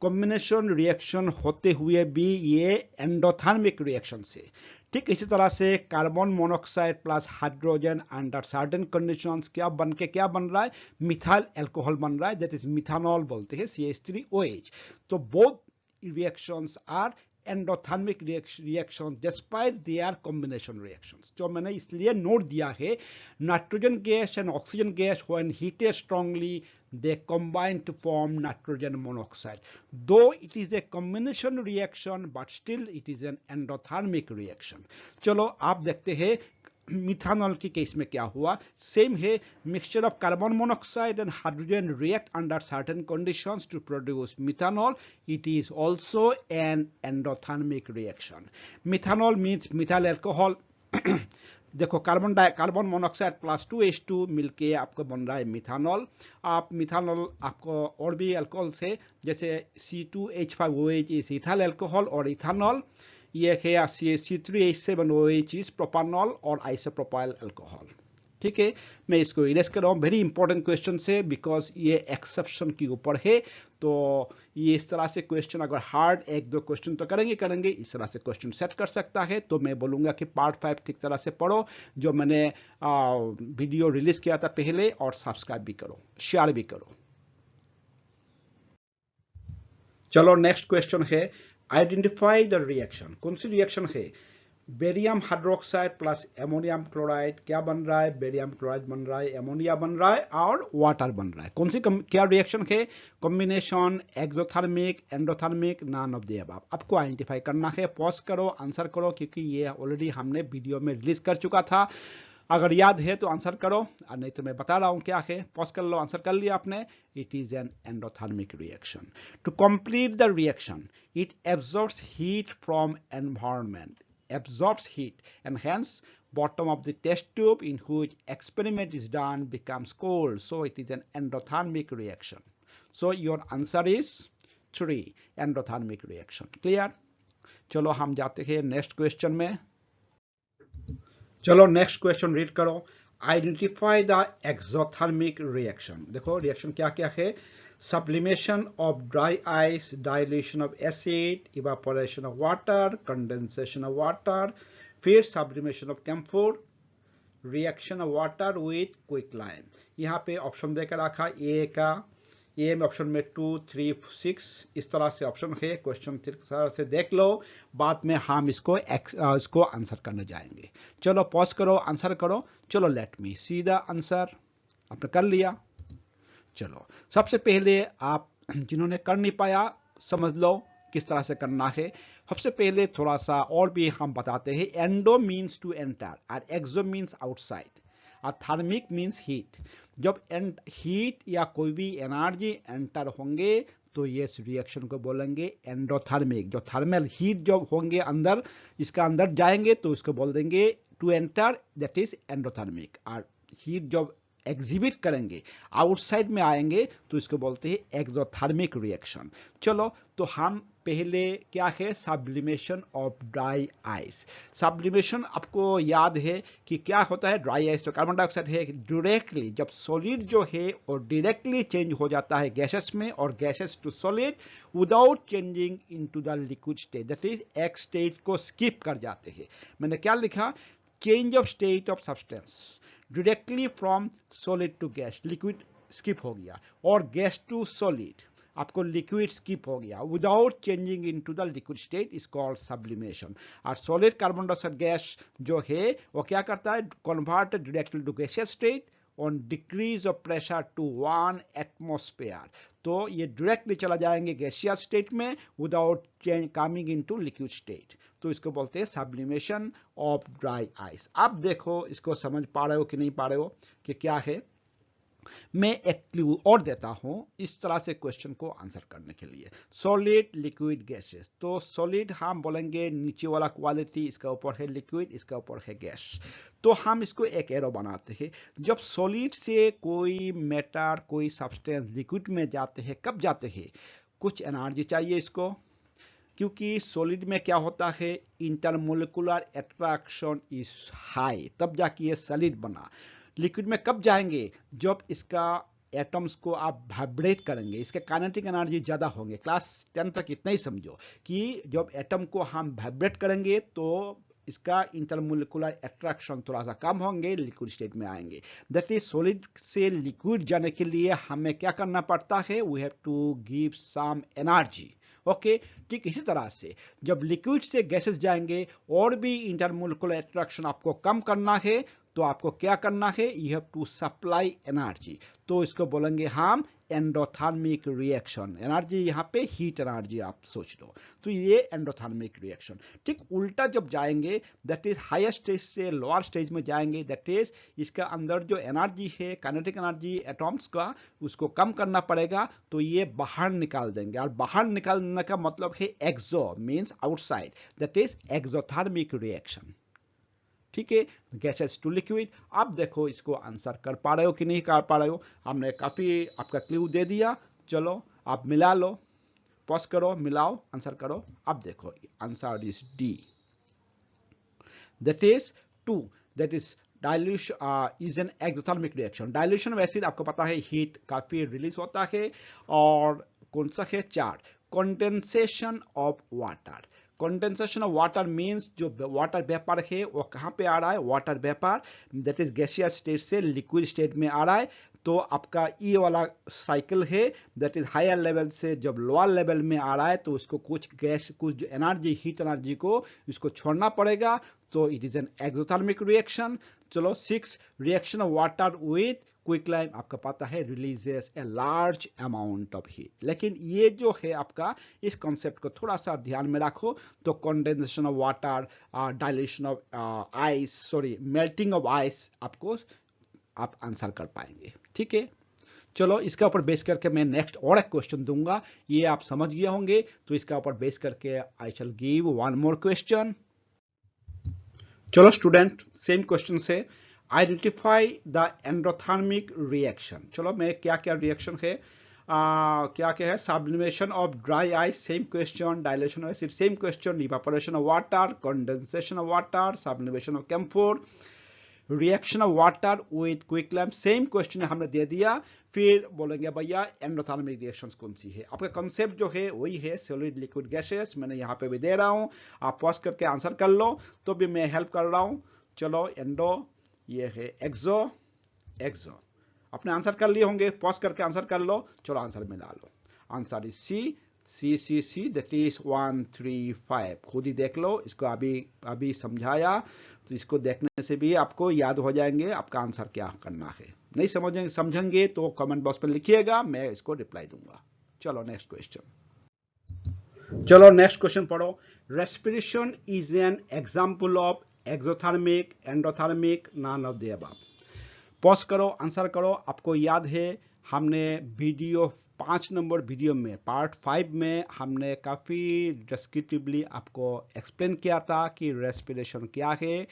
S1: कॉम्बिनेशन रिएक्शन होते हुए भी ये एंडोथर्मिक रिएक्शन से। ठीक इसी तरह से carbon monoxide plus hydrogen under certain conditions क्या बन रहा है, मिथाइल अल्कोहल बन रहा है, दैट इज मिथानॉल बोलते हैं, CH3OH। तो both reactions are endothermic reaction despite their combination reactions. जो मैंने इसलिए नोट दिया है, nitrogen gas and oxygen gas when heated strongly they combine to form nitrogen monoxide. Though it is a combination reaction, but still it is an endothermic reaction. चलो आप देखते हैं मिथानॉल की केस में क्या हुआ, सेम है, mixture of carbon monoxide and hydrogen react under certain conditions to produce methanol, it is also an endothermic reaction. Methanol means methyl alcohol. देखो कार्बन मोनोऑक्साइड प्लस 2H2 मिलके आपको बन रहा है मिथानॉल। आप मिथानॉल आपको और भी अल्कोहल से, जैसे C2H5OH इज इथाइल अल्कोहल, और इथानॉल ये है C3H7OH इज प्रोपानॉल और आइसोप्रोपाइल अल्कोहल। ठीक है, मैं इसको इरेज कर रहा हूँ, वेरी इंपॉर्टेंट क्वेश्चन से, बिकॉज ये एक्सेप्शन के ऊपर है। तो ये इस तरह से क्वेश्चन अगर हार्ड 1-2 क्वेश्चन तो करेंगे, इस तरह से क्वेश्चन सेट कर सकता है। तो मैं बोलूँगा कि पार्ट 5 ठीक तरह से पढ़ो, जो मैंने वीडियो रिलीज किया था पहले, और सब्सक्राइब भी करो, शेयर भी करो। चलो नेक्स्ट क्वेश्चन है, आइडेंटिफाई द रिएक्शन। कौन सी रिएक्शन है, barium hydroxide plus ammonium chloride क्या बन रहा है, बेरियम क्लोराइड बन रहा है, एमोनिया बन रहा है और वाटर बन रहा है। कौन सी क्या रिएक्शन है, combination, exothermic, endothermic, non of the above. आपको आइडेंटिफाई करना है, पॉज करो, आंसर करो, क्योंकि ये ऑलरेडी हमने वीडियो में रिलीज कर चुका था। अगर याद है तो आंसर करो, और नहीं तो मैं बता रहा हूं क्या है, पॉज कर लो, आंसर कर लिया आपने। It is an endothermic reaction. To complete the reaction, it absorbs heat from environment, absorbs heat, and hence bottom of the test tube in which experiment is done becomes cold, so it is an endothermic reaction. So your answer is 3, endothermic reaction. Clear? चलो हम जाते हैं नेक्स्ट क्वेश्चन में। चलो नेक्स्ट क्वेश्चन रीड करो, आइडेंटिफाई द एक्सोथर्मिक रिएक्शन। देखो रिएक्शन क्या क्या है, sublimation of dry ice, dilution of acid, evaporation of water, condensation of water, फिर sublimation of camphor, reaction of water with quicklime। यहाँ पे ऑप्शन देकर रखा ए का, ए में ऑप्शन में 2, 3, 6 इस तरह से ऑप्शन है। क्वेश्चन तरह से देख लो, बाद में हम इसको आंसर करने जाएंगे। चलो पॉज करो, आंसर करो। चलो let me see the answer. आपने कर लिया। चलो सबसे पहले आप जिन्होंने कर नहीं पाया समझ लो किस तरह से करना है। सबसे पहले थोड़ा सा और भी हम बताते हैं। एंडो मीन्स टू एंटर और एक्सो मीन्स आउटसाइड और थर्मिक मीन्स हीट। जब हीट या कोई भी एनर्जी एंटर होंगे तो ये रिएक्शन को बोलेंगे एंडोथर्मिक। जो थर्मल हीट जब होंगे अंदर, इसका अंदर जाएंगे तो इसको बोल देंगे to enter, that is endothermic. और हीट जब एग्जिबिट करेंगे, आउटसाइड में आएंगे, तो इसको बोलते हैं एक्सोथर्मिक रिएक्शन। चलो तो हम पहले क्या है, sublimation of dry ice. Sublimation आपको याद है कि क्या होता है, ड्राई आइस तो कार्बन डाइऑक्साइड है, डायरेक्टली जब सॉलिड जो है वो डायरेक्टली चेंज हो जाता है गैसेस में, और gases to solid without changing into the liquid state, that is एक स्टेट को स्किप कर जाते हैं। मैंने क्या लिखा, change of state of substance directly from solid to gas, liquid skip हो गया, और गैस टू सॉलिड आपको लिक्विड स्किप हो गया without changing into the liquid state, is called sublimation. और सॉलिड कार्बन डाइऑक्साइड गैस जो है वो क्या करता है, convert directly to gaseous state on decrease of pressure to 1 atmosphere, तो ये डायरेक्टली चला जाएंगे गैसियस स्टेट में without coming into liquid state, तो इसको बोलते हैं सब्लिमेशन ऑफ ड्राई आइस। अब देखो इसको समझ पा रहे हो कि नहीं पा रहे हो कि क्या है। मैं एक क्लू और देता हूं इस तरह से क्वेश्चन को आंसर करने के लिए। सॉलिड, लिक्विड, गैसेस, तो सॉलिड हम बोलेंगे नीचे वाला क्वालिटी, इसका ऊपर है लिक्विड, इसका ऊपर है गैस, तो हम इसको एक एरो बनाते हैं। जब सॉलिड से कोई मैटर, कोई सब्सटेंस लिक्विड में जाते हैं, कब जाते हैं, कुछ एनर्जी चाहिए इसको, क्योंकि सॉलिड में क्या होता है, इंटरमोलिकुलर अट्रैक्शन इज हाई, तब जाके ये सॉलिड बना। लिक्विड में कब जाएंगे, जब इसका एटम्स को आप वाइब्रेट करेंगे, इसके काइनेटिक एनर्जी ज्यादा होंगे। क्लास 10 तक इतना ही समझो कि जब एटम को हम वाइब्रेट करेंगे तो इसका इंटरमोलिकुलर अट्रैक्शन थोड़ा सा कम होंगे, लिक्विड स्टेट में आएंगे। दैट इज सॉलिड से लिक्विड जाने के लिए हमें क्या करना पड़ता है, we have to give some energy. Okay, ठीक इसी तरह से जब लिक्विड से गैसेस जाएंगे और भी इंटरमोलिकुलर अट्रैक्शन आपको कम करना है, तो आपको क्या करना है, you have to supply energy, तो इसको बोलेंगे हम एंडोथर्मिक रिएक्शन। एनर्जी यहाँ पे हीट एनर्जी आप सोच लो, तो ये एंडोथर्मिक रिएक्शन। ठीक उल्टा जब जाएंगे, दैट इज हायर स्टेज से लोअर स्टेज में जाएंगे, दैट इज इसका अंदर जो एनर्जी है, काइनेटिक एनर्जी एटॉम्स का, उसको कम करना पड़ेगा, तो ये बाहर निकाल देंगे। और बाहर निकालने का मतलब है exo means outside, that is exothermic reaction. ठीक है, गैसेस टू लिक्विड। अब देखो इसको आंसर कर पा रहे हो कि नहीं कर पा रहे हो, हमने काफी आपका क्लू दे दिया। चलो आप मिला लो, पॉज करो, मिलाओ, आंसर करो। अब देखो answer is D, that is 2, that is dilution is an exothermic reaction. Dilution वैसे आपको पता है हीट काफी रिलीज होता है, और कौन सा है 4, condensation of water. Condensation of water means जो वाटर वेपर है वो कहां पे आ रहा है, water vapour that is gaseous state से लिक्विड स्टेट में आ रहा है, तो आपका ये वाला साइकिल है, दैट इज हायर लेवल से जब लोअर लेवल में आ रहा है, तो उसको कुछ गैस, कुछ जो एनर्जी, हीट एनर्जी को इसको छोड़ना पड़ेगा, तो it is an exothermic reaction. चलो 6, reaction of water with quicklime, आपका पता है releases a large amount of heat. लेकिन ये जो है आपका, इस कॉन्सेप्ट को थोड़ा सा ध्यान में रखो, तो condensation of water, dilution of ice, sorry melting of ice, आपको आप आंसर कर पाएंगे। ठीक है, चलो इसके ऊपर बेस करके मैं नेक्स्ट और एक क्वेश्चन दूंगा, ये आप समझ गए होंगे, तो इसके ऊपर बेस करके I shall give one more question. चलो स्टूडेंट, सेम क्वेश्चन से आइडेंटिफाई द एंडोथर्मिक रिएक्शन। चलो मैं क्या क्या रिएक्शन है, क्या क्या है, sublimation of dry ice same question, dilution of acid same question, evaporation of water, condensation of water, sublimation of camphor, reaction of water with quicklime same question हमने दे दिया। फिर बोलेंगे भैया एंडोथर्मिक रिएक्शंस कौन सी है। आपका कॉन्सेप्ट जो है वही है, सॉलिड, लिक्विड, गैसेस। मैंने यहाँ पे भी दे रहा हूँ, आप पॉज करके आंसर कर लो, तो भी मैं हेल्प कर रहा हूँ। चलो एंडो, ये है एक्सो, एक्सो अपने आंसर कर लिए होंगे, पॉज करके आंसर कर लो। चलो आंसर मिला लो, answer is C, C C C, that is 1 3 5। खुद ही देख लो, इसको अभी समझाया, तो इसको देखने से भी आपको याद हो जाएंगे आपका आंसर क्या करना है। नहीं समझेंगे तो कमेंट बॉक्स में लिखिएगा, मैं इसको रिप्लाई दूंगा। चलो नेक्स्ट क्वेश्चन, चलो नेक्स्ट क्वेश्चन पढ़ो। Respiration is an example of exothermic, endothermic, non of the above. Pause करो, आंसर करो। आपको याद है हमने वीडियो 5 नंबर वीडियो में पार्ट 5 में हमने काफ़ी डिस्क्रिप्टिवली आपको एक्सप्लेन किया था कि रेस्पिरेशन क्या है,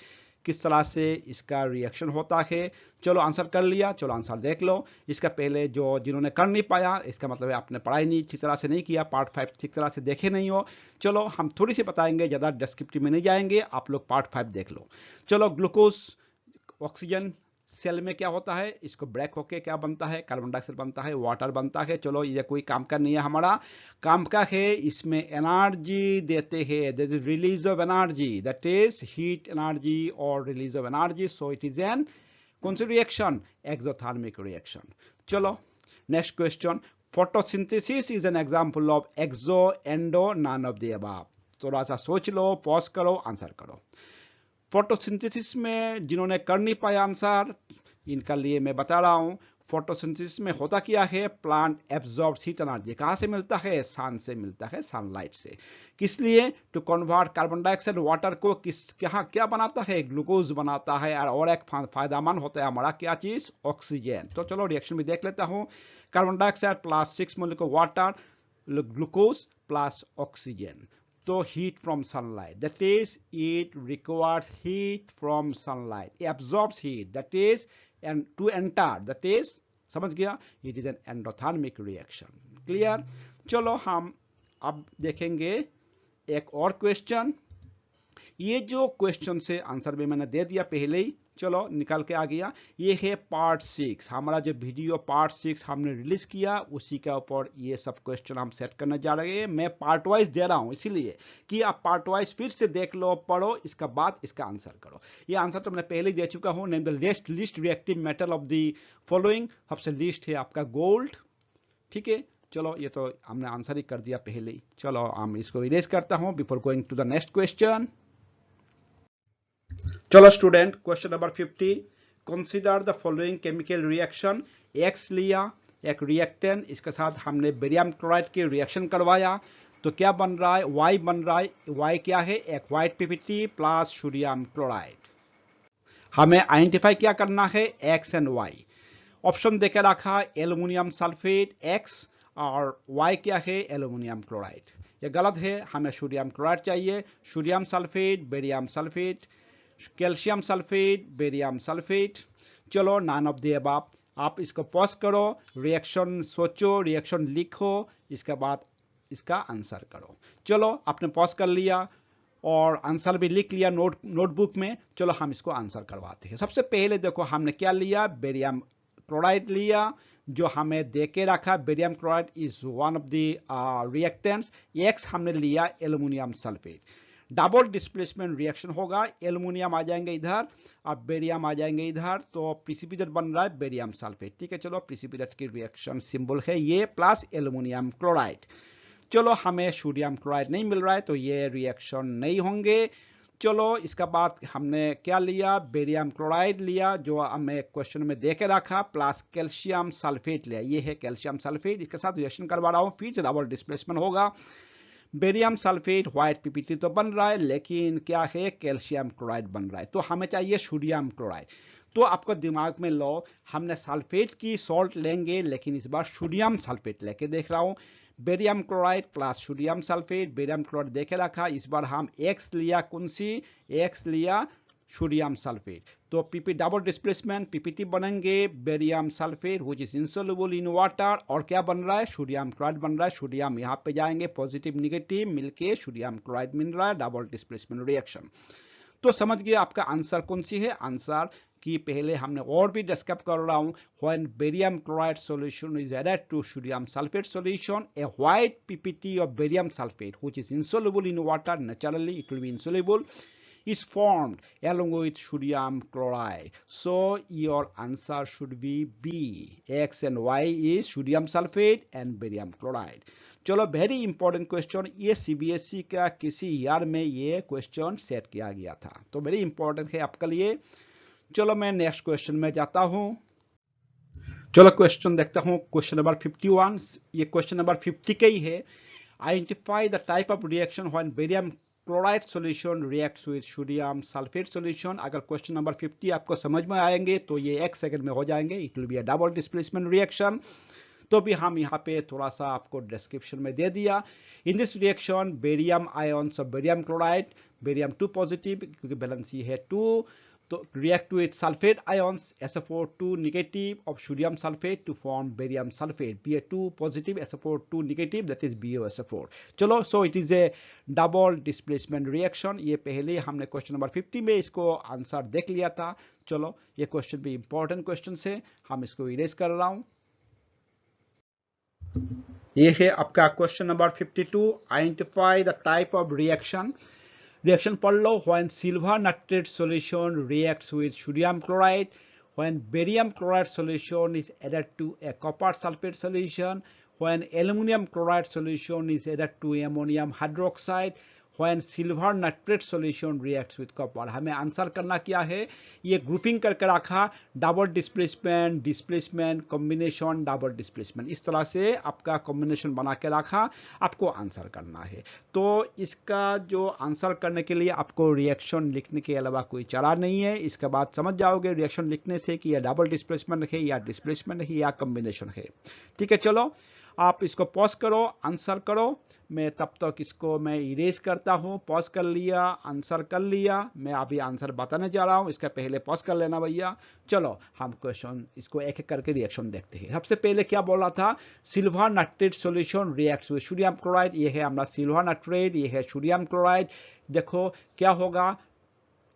S1: किस तरह से इसका रिएक्शन होता है। चलो आंसर कर लिया, चलो आंसर देख लो। इसका पहले जो जिन्होंने कर नहीं पाया, इसका मतलब है आपने पढ़ाई नहीं ठीक तरह से नहीं किया, पार्ट 5 ठीक तरह से देखे नहीं हो। चलो हम थोड़ी सी बताएंगे, ज़्यादा डिस्क्रिप्टिव में नहीं जाएंगे, आप लोग पार्ट 5 देख लो। चलो ग्लूकोज ऑक्सीजन सेल में क्या होता है, इसको ब्रेक होके क्या बनता है, कार्बन डाइऑक्साइड बनता है, वाटर बनता है। चलो ये कोई काम का नहीं है, हमारा काम का है, इसमें एनर्जी देते हैं, that is release of energy, that is heat energy और release of energy. So it is an कौन सी रिएक्शन, एक्सोथर्मिक रिएक्शन। चलो next question, photosynthesis is an example of exo endo none of the above. थोड़ा सा सोच लो, पॉज करो, आंसर करो। फोटोसिंथेसिस में जिन्होंने कर नहीं पाया आंसर, इनका लिए मैं बता रहा हूं। फोटोसिंथेसिस में होता क्या है, प्लांट एब्जॉर्ब्स हीट एनर्जी। कहां से मिलता है, सन से मिलता है, सनलाइट से। किस लिए, to convert carbon dioxide water को किस क्या बनाता है, ग्लूकोज बनाता है। और एक फायदामंद होता है हमारा क्या चीज, ऑक्सीजन। तो चलो रिएक्शन भी देख लेता हूं। Carbon dioxide plus 6 molecule water, glucose plus oxygen. तो heat from sunlight, that is it requires heat from sunlight, it absorbs heat, that is and to enter, that is समझ गया, it is an endothermic reaction, clear। चलो हम अब देखेंगे एक और क्वेश्चन। ये जो क्वेश्चन से आंसर भी मैंने दे दिया पहले ही, चलो निकल के आ गया। ये है पार्ट 6, हमारा जो वीडियो पार्ट 6 हमने रिलीज किया, उसी के ऊपर ये सब क्वेश्चन हम सेट करने जा रहे हैं। मैं पार्ट वाइज दे रहा हूं इसीलिए कि आप पार्ट वाइज फिर से देख लो, पढ़ो, इसका बाद इसका आंसर करो। ये आंसर तो मैंने पहले ही दे चुका हूं। Name the least reactive metal of the following, सबसे लीस्ट है आपका गोल्ड, ठीक है। चलो ये तो हमने आंसर ही कर दिया पहले ही। चलो हम इसको इरेज करता हूं before going to the next question. चलो student, question number 50, consider the following chemical reaction. X लिया, एक रिएक्टेंट, इसके साथ हमने बेरियम क्लोराइड की रिएक्शन करवाया, तो क्या बन रहा है, वाई बन रहा है। वाई क्या है, एक white PPT plus sodium chloride. हमें आइडेंटिफाई क्या करना है, एक्स एंड वाई। ऑप्शन देकर रखा एल्यूमिनियम सल्फेट एक्स, और वाई क्या है, एल्यूमिनियम क्लोराइड। ये गलत है, हमें सोडियम क्लोराइड चाहिए। Sodium sulphate, barium sulphate, calcium sulphate, barium sulphate. चलो नन ऑफ द अबव। आप इसको पॉज करो, रिएक्शन सोचो, रिएक्शन लिखो, इसके बाद इसका आंसर करो। चलो आपने पॉज कर लिया और आंसर भी लिख लिया नोटबुक में। चलो हम इसको आंसर करवाते हैं। सबसे पहले देखो हमने क्या लिया, बेरियम क्लोराइड लिया, जो हमें दे के रखा। Barium chloride is one of the reactants. X हमने लिया aluminium sulphate. Double displacement reaction होगा, एल्यूमिनियम आ जाएंगे इधर और बेरियम आ जाएंगे इधर, तो प्रिसिपिटेट बन रहा है बेरियम सल्फेट, ठीक है। चलो प्रिसिपिटेट की रिएक्शन सिंबल है ये, प्लस एल्यूमिनियम क्लोराइड। चलो हमें सोडियम क्लोराइड नहीं मिल रहा है, तो ये रिएक्शन नहीं होंगे। चलो इसका बाद हमने क्या लिया, बेरियम क्लोराइड लिया, जो हमें क्वेश्चन में दे के रखा, प्लस कैल्शियम सल्फेट लिया, ये है कैल्शियम सल्फेट, इसके साथ रिएक्शन करवा रहा हूँ, फिर डबल डिस्प्लेसमेंट होगा। बेरियम सल्फेट व्हाइट पीपीटी तो बन रहा है, लेकिन क्या है, कैल्शियम क्लोराइड बन रहा है, तो हमें चाहिए सोडियम क्लोराइड। तो आपको दिमाग में लो, हमने सल्फेट की सॉल्ट लेंगे, लेकिन इस बार सोडियम सल्फेट लेके देख रहा हूं। Barium chloride plus sodium sulphate, barium chloride देखे रखा, इस बार हम एक्स लिया, कौन सी, एक्स लिया सोडियम सल्फेट, तो पीपी डबल डिस्प्लेसमेंट पीपीटी बनेंगे barium sulphate which is insoluble in water, और क्या बन रहा है, सोडियम क्लोराइड बन रहा है। सोडियम यहाँ पे जाएंगे, पॉजिटिव निगेटिव मिलके सोडियम क्लोराइड मिल रहा है, डबल डिस्प्लेसमेंट रिएक्शन। तो समझ गए आपका आंसर कौन सी है। आंसर कि पहले हमने और भी डिस्कस कर रहा हूं, when barium chloride solution is added to sodium sulphate solution, a white PPT of barium sulphate which is insoluble in water, naturally it will be insoluble, is formed along with sodium chloride. So your answer should be B. X and Y is sodium sulfate and barium chloride. चलो वेरी इंपॉर्टेंट क्वेश्चन, ये सीबीएसई का किसी ईयर में ये क्वेश्चन सेट किया गया था, तो वेरी इंपॉर्टेंट है आपके लिए। चलो मैं नेक्स्ट क्वेश्चन में जाता हूं। चलो क्वेश्चन देखता हूं, क्वेश्चन नंबर 51। ये क्वेश्चन नंबर 50 का ही है। Identify the type of reaction when barium chloride solution reacts with sodium sulphate solution. अगर क्वेश्चन नंबर 50 आपको समझ में आएंगे तो ये 1 सेकंड में हो जाएंगे। It will be a double displacement reaction. तो भी हम यहाँ पे थोड़ा सा आपको डिस्क्रिप्शन में दे दिया। In this reaction barium ions of barium chloride, barium 2 positive क्योंकि बैलेंस ये है 2, तो react with sulfate ions SO4 2 negative of sodium sulfate to form barium sulfate, Ba2 positive SO4 2 negative, that is BOSO4. चलो, so it is a double displacement reaction. ये पहले हमने क्वेश्चन नंबर 50 में इसको आंसर देख लिया था. चलो, ये क्वेश्चन भी इंपॉर्टेंट क्वेश्चन है, हम इसको इरेज कर रहा हूं. ये है आपका question number 52. Identify the type of reaction. Reaction पढ़ लो. When silver nitrate solution reacts with sodium chloride, when barium chloride solution is added to a copper sulphate solution, when aluminium chloride solution is added to ammonium hydroxide, when silver nitrate solution reacts with copper. हमें आंसर करना क्या है, ये ग्रुपिंग करके रखा, double displacement, displacement, combination, double displacement, इस तरह से आपका कॉम्बिनेशन बना के रखा, आपको आंसर करना है. तो इसका जो आंसर करने के लिए आपको रिएक्शन लिखने के अलावा कोई चारा नहीं है. इसके बाद समझ जाओगे रिएक्शन लिखने से कि यह डबल डिस्प्लेसमेंट है या डिस्प्लेसमेंट है या कॉम्बिनेशन है. ठीक है, चलो आप इसको पॉज करो, आंसर करो. मैं तब तक इसको मैं इरेज करता हूं. पॉज कर लिया, आंसर कर लिया. मैं अभी आंसर बताने जा रहा हूं, इसका पहले पॉज कर लेना भैया. चलो हम क्वेश्चन इसको एक एक करके रिएक्शन देखते हैं. सबसे पहले क्या बोला था, silver nitrate solution reacts with sodium chloride. ये है हमारा सिल्वर नाइट्रेट, ये है सोडियम क्लोराइड. देखो क्या होगा,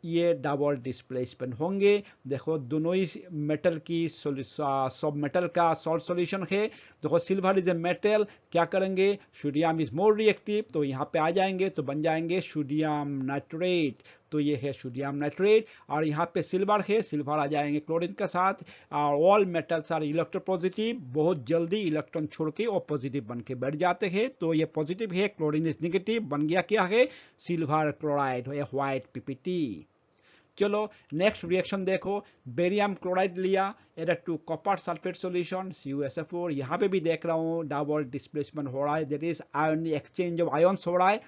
S1: ये डबल डिस्प्लेसमेंट होंगे. देखो दोनों ही मेटल की सब मेटल का सॉल्ट सॉल्यूशन है. देखो सिल्वर इज ए मेटल, क्या करेंगे, सोडियम इज मोर रिएक्टिव, तो यहाँ पे आ जाएंगे तो बन जाएंगे सोडियम नाइट्रेट. तो ये है सोडियम नाइट्रेट. और यहाँ पे सिल्वर है, सिल्वर आ जाएंगे क्लोरीन के साथ. और ऑल मेटल्स आर इलेक्ट्रोपॉजिटिव, बहुत जल्दी इलेक्ट्रॉन छोड़ के और पॉजिटिव बन के बैठ जाते हैं. तो ये पॉजिटिव है, क्लोरीन इज नेगेटिव, बन गया क्या है, सिल्वर क्लोराइड, व्हाइट पीपीटी. चलो नेक्स्ट रिएक्शन देखो. बेरियम क्लोराइड लिया, added to copper sulphate solution CuSO4. यहाँ पे भी देख रहा हूँ डबल डिस्प्लेसमेंट हो रहा है, that is ion exchange of ions हो रहा है.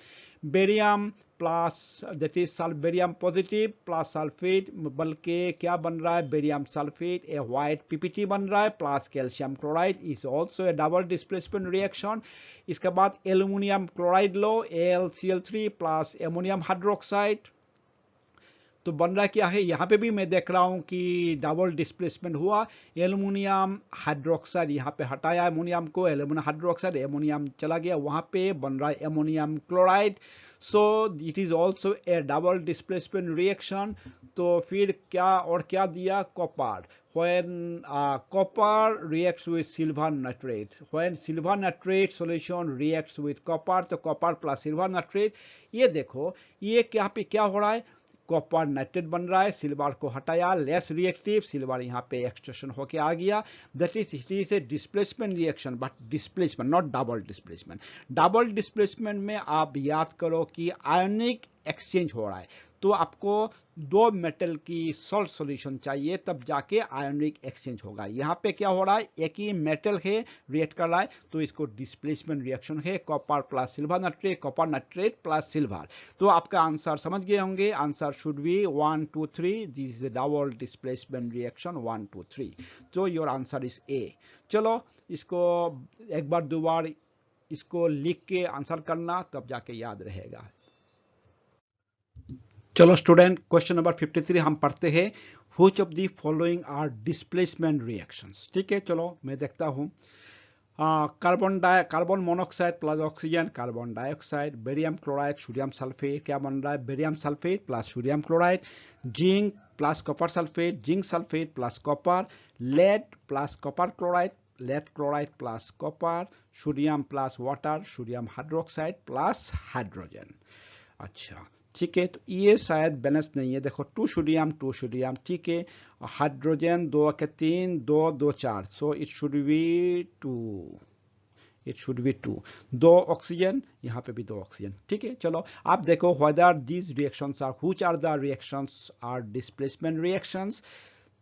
S1: Barium plus that is barium positive plus sulphate, बल्कि क्या बन रहा है, बेरियम सल्फेट, ए व्हाइट पीपीटी बन रहा है, plus calcium chloride is also A double displacement reaction. इसके बाद एल्युमिनियम क्लोराइड लो, AlCl3 प्लस अमोनियम हाइड्रोक्साइड. तो बन रहा क्या है, यहाँ पे भी मैं देख रहा हूँ कि डबल डिस्प्लेसमेंट हुआ. एल्युमिनियम हाइड्रोक्साइड यहाँ पे हटाया अमोनियम को, एल्युमिनियम हाइड्रोक्साइड, अमोनियम चला गया, वहाँ पे बन रहा है ammonium chloride. So it is also A double displacement reaction. तो फिर क्या और क्या दिया, copper. When copper reacts with silver nitrate, when silver nitrate solution reacts with copper, तो copper plus silver nitrate. ये देखो ये क्या हो रहा है, कॉपर नाइट्रेट बन रहा है, सिल्वर को हटाया, लेस रिएक्टिव, सिल्वर यहाँ पे एक्सट्रैक्शन होके आ गया. That is it is A displacement reaction, but displacement not double displacement. Double displacement में आप याद करो कि आयनिक एक्सचेंज हो रहा है, तो आपको दो मेटल की सॉल्ट सॉल्यूशन चाहिए, तब जाके आयनिक एक्सचेंज होगा. यहाँ पे क्या हो रहा है, एक ही मेटल है रिएक्ट कर रहा है, तो इसको डिस्प्लेसमेंट रिएक्शन है, copper plus silver nitrate, copper nitrate plus silver. तो आपका आंसर समझ गए होंगे, answer should B 1 2 3. This is double displacement reaction 1 2 3. तो योर आंसर इज ए. चलो इसको एक बार दो बार इसको लिख के आंसर करना, तब जाके याद रहेगा. चलो स्टूडेंट, क्वेश्चन नंबर 53 हम पढ़ते हैं. Which of the following are displacement reactions. ठीक है, चलो मैं देखता हूँ. Carbon monoxide plus oxygen, carbon dioxide. Barium chloride, sodium sulphate, क्या बन रहा है, barium sulphate plus sodium chloride. Zinc plus copper sulphate, zinc sulphate plus copper. Lead plus copper chloride, lead chloride plus copper. Sodium plus water, sodium hydroxide plus hydrogen. अच्छा ठीक है, तो ये शायद बैलेंस नहीं है. देखो 2 सोडियम 2 सोडियम, ठीक है. हाइड्रोजन 2 के 3, 2 2 4, so it should be 2, it should be 2. 2 oxygen, यहाँ पे भी 2 ऑक्सीजन. ठीक है, चलो आप देखो whether these reactions are, which are the reactions are displacement reactions.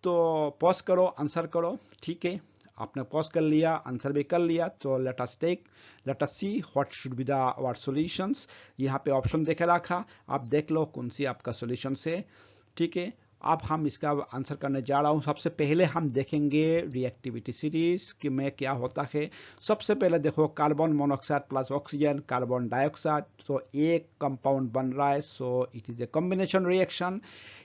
S1: तो पॉज करो, आंसर करो. ठीक है, आपने पॉज कर लिया, आंसर भी कर लिया. तो let us see what should be the our solutions. यहाँ पे ऑप्शन देखे रखा, आप देख लो कौन सी आपका सॉल्यूशन है. ठीक है, अब हम इसका आंसर करने जा रहा हूं। सबसे पहले हम देखेंगे रिएक्टिविटी सीरीज कि में क्या होता है। सबसे पहले देखो carbon monoxide plus oxygen carbon dioxide, so एक कंपाउंड बन रहा है, so it is a combination reaction.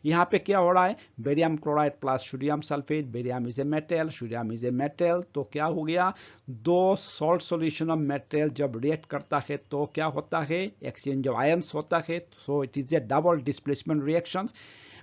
S1: यहाँ पे क्या हो रहा है, barium chloride plus sodium sulphate, barium is a metal, sodium is a metal, तो क्या हो गया, दो सॉल्ट सॉल्यूशन ऑफ मेटल जब रिएक्ट करता है तो क्या होता है, एक्सचेंज ऑफ आयंस होता है, so it is A double displacement reaction.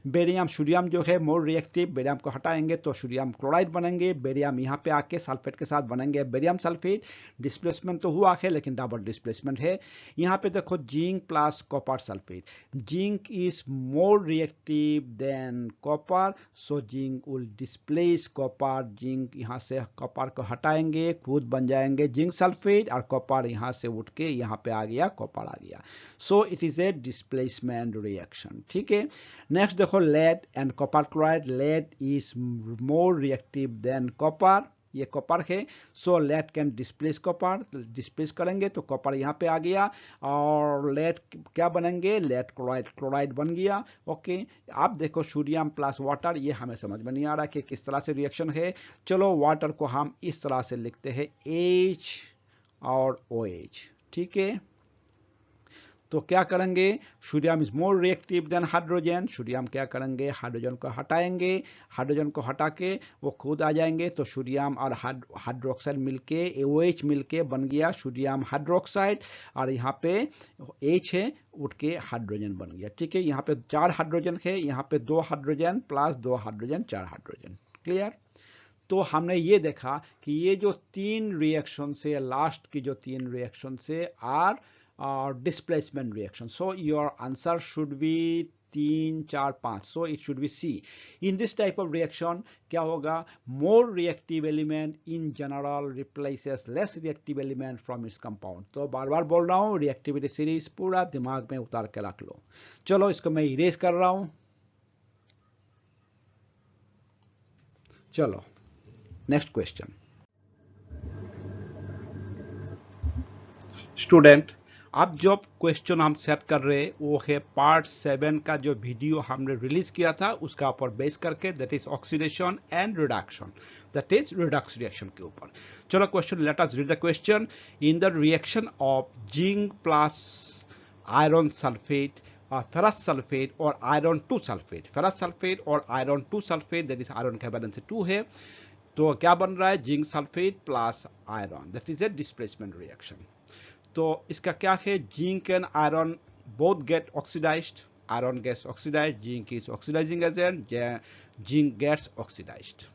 S1: Barium sodium जो है मोर रिएक्टिव, बेरियम को हटाएंगे तो सोडियम क्लोराइड बनेंगे, बेरियम यहाँ पे आके सल्फेट के साथ बनेंगे बेरियम सल्फेट। डिस्प्लेसमेंट तो हुआ है लेकिन डबल डिस्प्लेसमेंट है। यहाँ पे देखो zinc plus copper sulphate, zinc is more reactive than copper, so zinc will displace copper. Zinc यहाँ से कॉपर को हटाएंगे, खुद बन जाएंगे जिंक सल्फेट, और कॉपर यहाँ से उठ के यहाँ पे आ गया, कॉपर आ गया, सो it is A displacement reaction. ठीक है, नेक्स्ट देखो lead and copper chloride, lead is more reactive than copper, ये कॉपर है, so lead can displace copper, displace करेंगे तो कॉपर यहाँ पे आ गया, और लेड क्या बनेंगे, लेड क्लोराइड, क्लोराइड बन गया। ओके, आप देखो सोडियम प्लस वाटर, ये हमें समझ में नहीं आ रहा कि किस तरह से रिएक्शन है। चलो वाटर को हम इस तरह से लिखते हैं H और OH। ठीक है, तो क्या करेंगे, sodium is more reactive than hydrogen, sodium क्या करेंगे, हाइड्रोजन को हटाएंगे, हाइड्रोजन को हटा के वो खुद आ जाएंगे, तो सोडियम और हाइड्रोक्साइड मिलके OH मिलके बन गया सोडियम हाइड्रोक्साइड, और यहाँ पे H है उठ के हाइड्रोजन बन गया। ठीक है, यहाँ पे 4 हाइड्रोजन है, यहाँ पे 2 hydrogen plus 2 hydrogen, 4 hydrogen. Clear, तो हमने ये देखा कि ये जो 3 रिएक्शन से, लास्ट की जो 3 रिएक्शन से are displacement reaction, so your answer should be 3 4 5, so it should be C. In this type of reaction क्या होगा, more reactive element in general replaces less reactive element from its compound। तो बार बार बोल रहा हूँ, reactivity series पूरा दिमाग में उतार के रख लो। चलो इसको मैं इरेज कर रहा हूँ। चलो नेक्स्ट क्वेश्चन। स्टूडेंट, अब जो क्वेश्चन हम सेट कर रहे हैं वो है पार्ट 7 का जो वीडियो हमने रिलीज किया था उसका ऊपर बेस करके, that is oxidation and reduction, that is Redux reaction के ऊपर। चलो question, late us read the question. In the reaction of zinc plus iron sulphate, ferrous sulphate और आयरन 2 सल्फेट, फेरस सल्फेट और iron 2 sulphate, that is iron का बैलेंस 2 है, तो क्या बन रहा है, zinc sulphate plus iron, that is a displacement reaction. तो इसका क्या है, zinc and iron both get oxidised, iron gets oxidised, zinc is oxidising agent, zinc gets oxidised.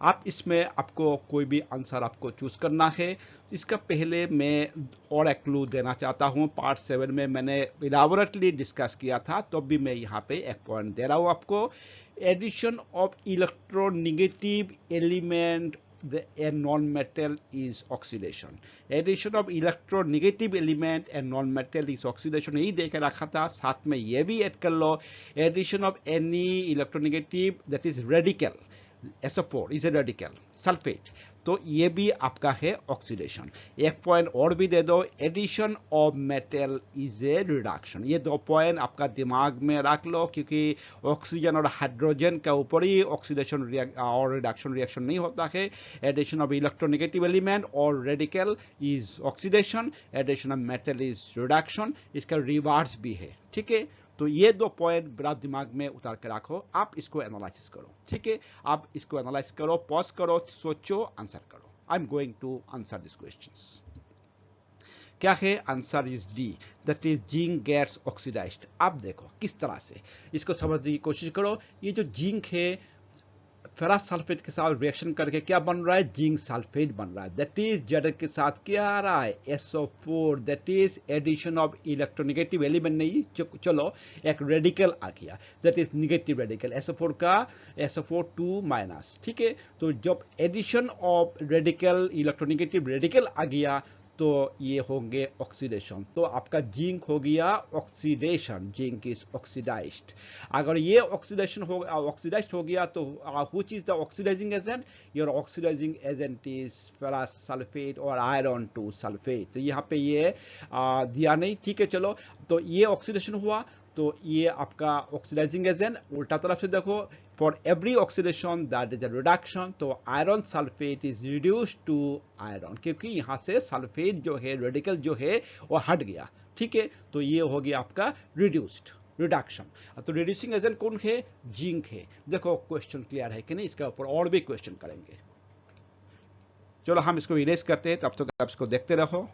S1: आप इसमें आपको कोई भी आंसर आपको चूज करना है। इसका पहले मैं और एक क्लू देना चाहता हूं, पार्ट 7 में मैंने इलाबोरेटली डिस्कस किया था, तो भी मैं यहाँ पे एक पॉइंट दे रहा हूं आपको। Addition of electronegative element a non-metal is oxidation, addition of electronegative element and non-metal is oxidation, यही देख रखा था, साथ में ये भी ऐड कर लो, addition of any electronegative that is radical, SO4 is a radical, sulfate, तो ये भी आपका है ऑक्सीडेशन। एक पॉइंट और भी दे दो, addition of metal is a reduction, ये 2 पॉइंट आपका दिमाग में रख लो, क्योंकि ऑक्सीजन और हाइड्रोजन के ऊपर ही ऑक्सीडेशन और रिडक्शन रिएक्शन नहीं होता है। एडिशन ऑफ इलेक्ट्रोनेगेटिव एलिमेंट और radical is oxidation, addition of metal is reduction, इसका रिवर्स भी है। ठीक है, तो ये 2 पॉइंट बड़ा दिमाग में उतार के रखो, आप इसको एनालाइसिस करो। ठीक है, आप इसको एनालाइज करो, पॉज करो, सोचो, आंसर करो। I am going to answer this questions. क्या है, answer is D, that is zinc gets oxidised. आप देखो किस तरह से इसको समझने की कोशिश करो। ये जो जिंक है फेरस सल्फेट के साथ रिएक्शन करके क्या बन रहा है, जिंक सल्फेट बन रहा है, दैट इज जेड के साथ क्या आ रहा है, SO4, that is addition of electronegative element नहीं, चलो एक रेडिकल आ गया, that is negative radical, SO4 का SO4 2 माइनस। ठीक है, तो जब addition of radical electronegative radical आ गया तो ये होंगे ऑक्सीडेशन, तो आपका जिंक हो गया ऑक्सीडेशन, जिंक इज ऑक्सीडाइज्ड। अगर ये ऑक्सीडेशन हो ऑक्सीडाइज्ड हो गया तो which is the oxidising agent, your oxidising agent is ferrous sulphate और आयरन 2 सल्फेट, तो यहाँ पे ये दिया नहीं। ठीक है, चलो तो ये ऑक्सीडेशन हुआ तो ये आपका ऑक्सीडाइजिंग एजेंट। उल्टा तरफ से देखो, for every oxidation that is a reduction, तो iron sulphate is reduced to iron, क्योंकि यहाँ से सल्फेट जो है, रेडिकल जो है वो हट गया। ठीक है, तो ये हो गया आपका रिड्यूस्ड, रिडक्शन। तो रिड्यूसिंग एजेंट कौन है? जिंक है। देखो क्वेश्चन क्लियर है कि नहीं, इसके ऊपर और भी क्वेश्चन करेंगे। चलो हम इसको इरेज करते हैं, तब तक आप इसको देखते रहो।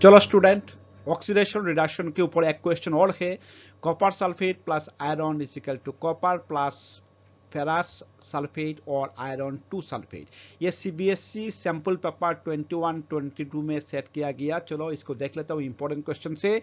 S1: चलो स्टूडेंट, ऑक्सीडेशन रिडक्शन के ऊपर एक क्वेश्चन और है। Copper sulphate plus iron is equal to copper plus ferrous sulphate और आयरन 2 सल्फेट। ये सीबीएसई सैंपल पेपर 21-22 में सेट किया गया। चलो इसको देख लेता हूँ इंपॉर्टेंट क्वेश्चन से।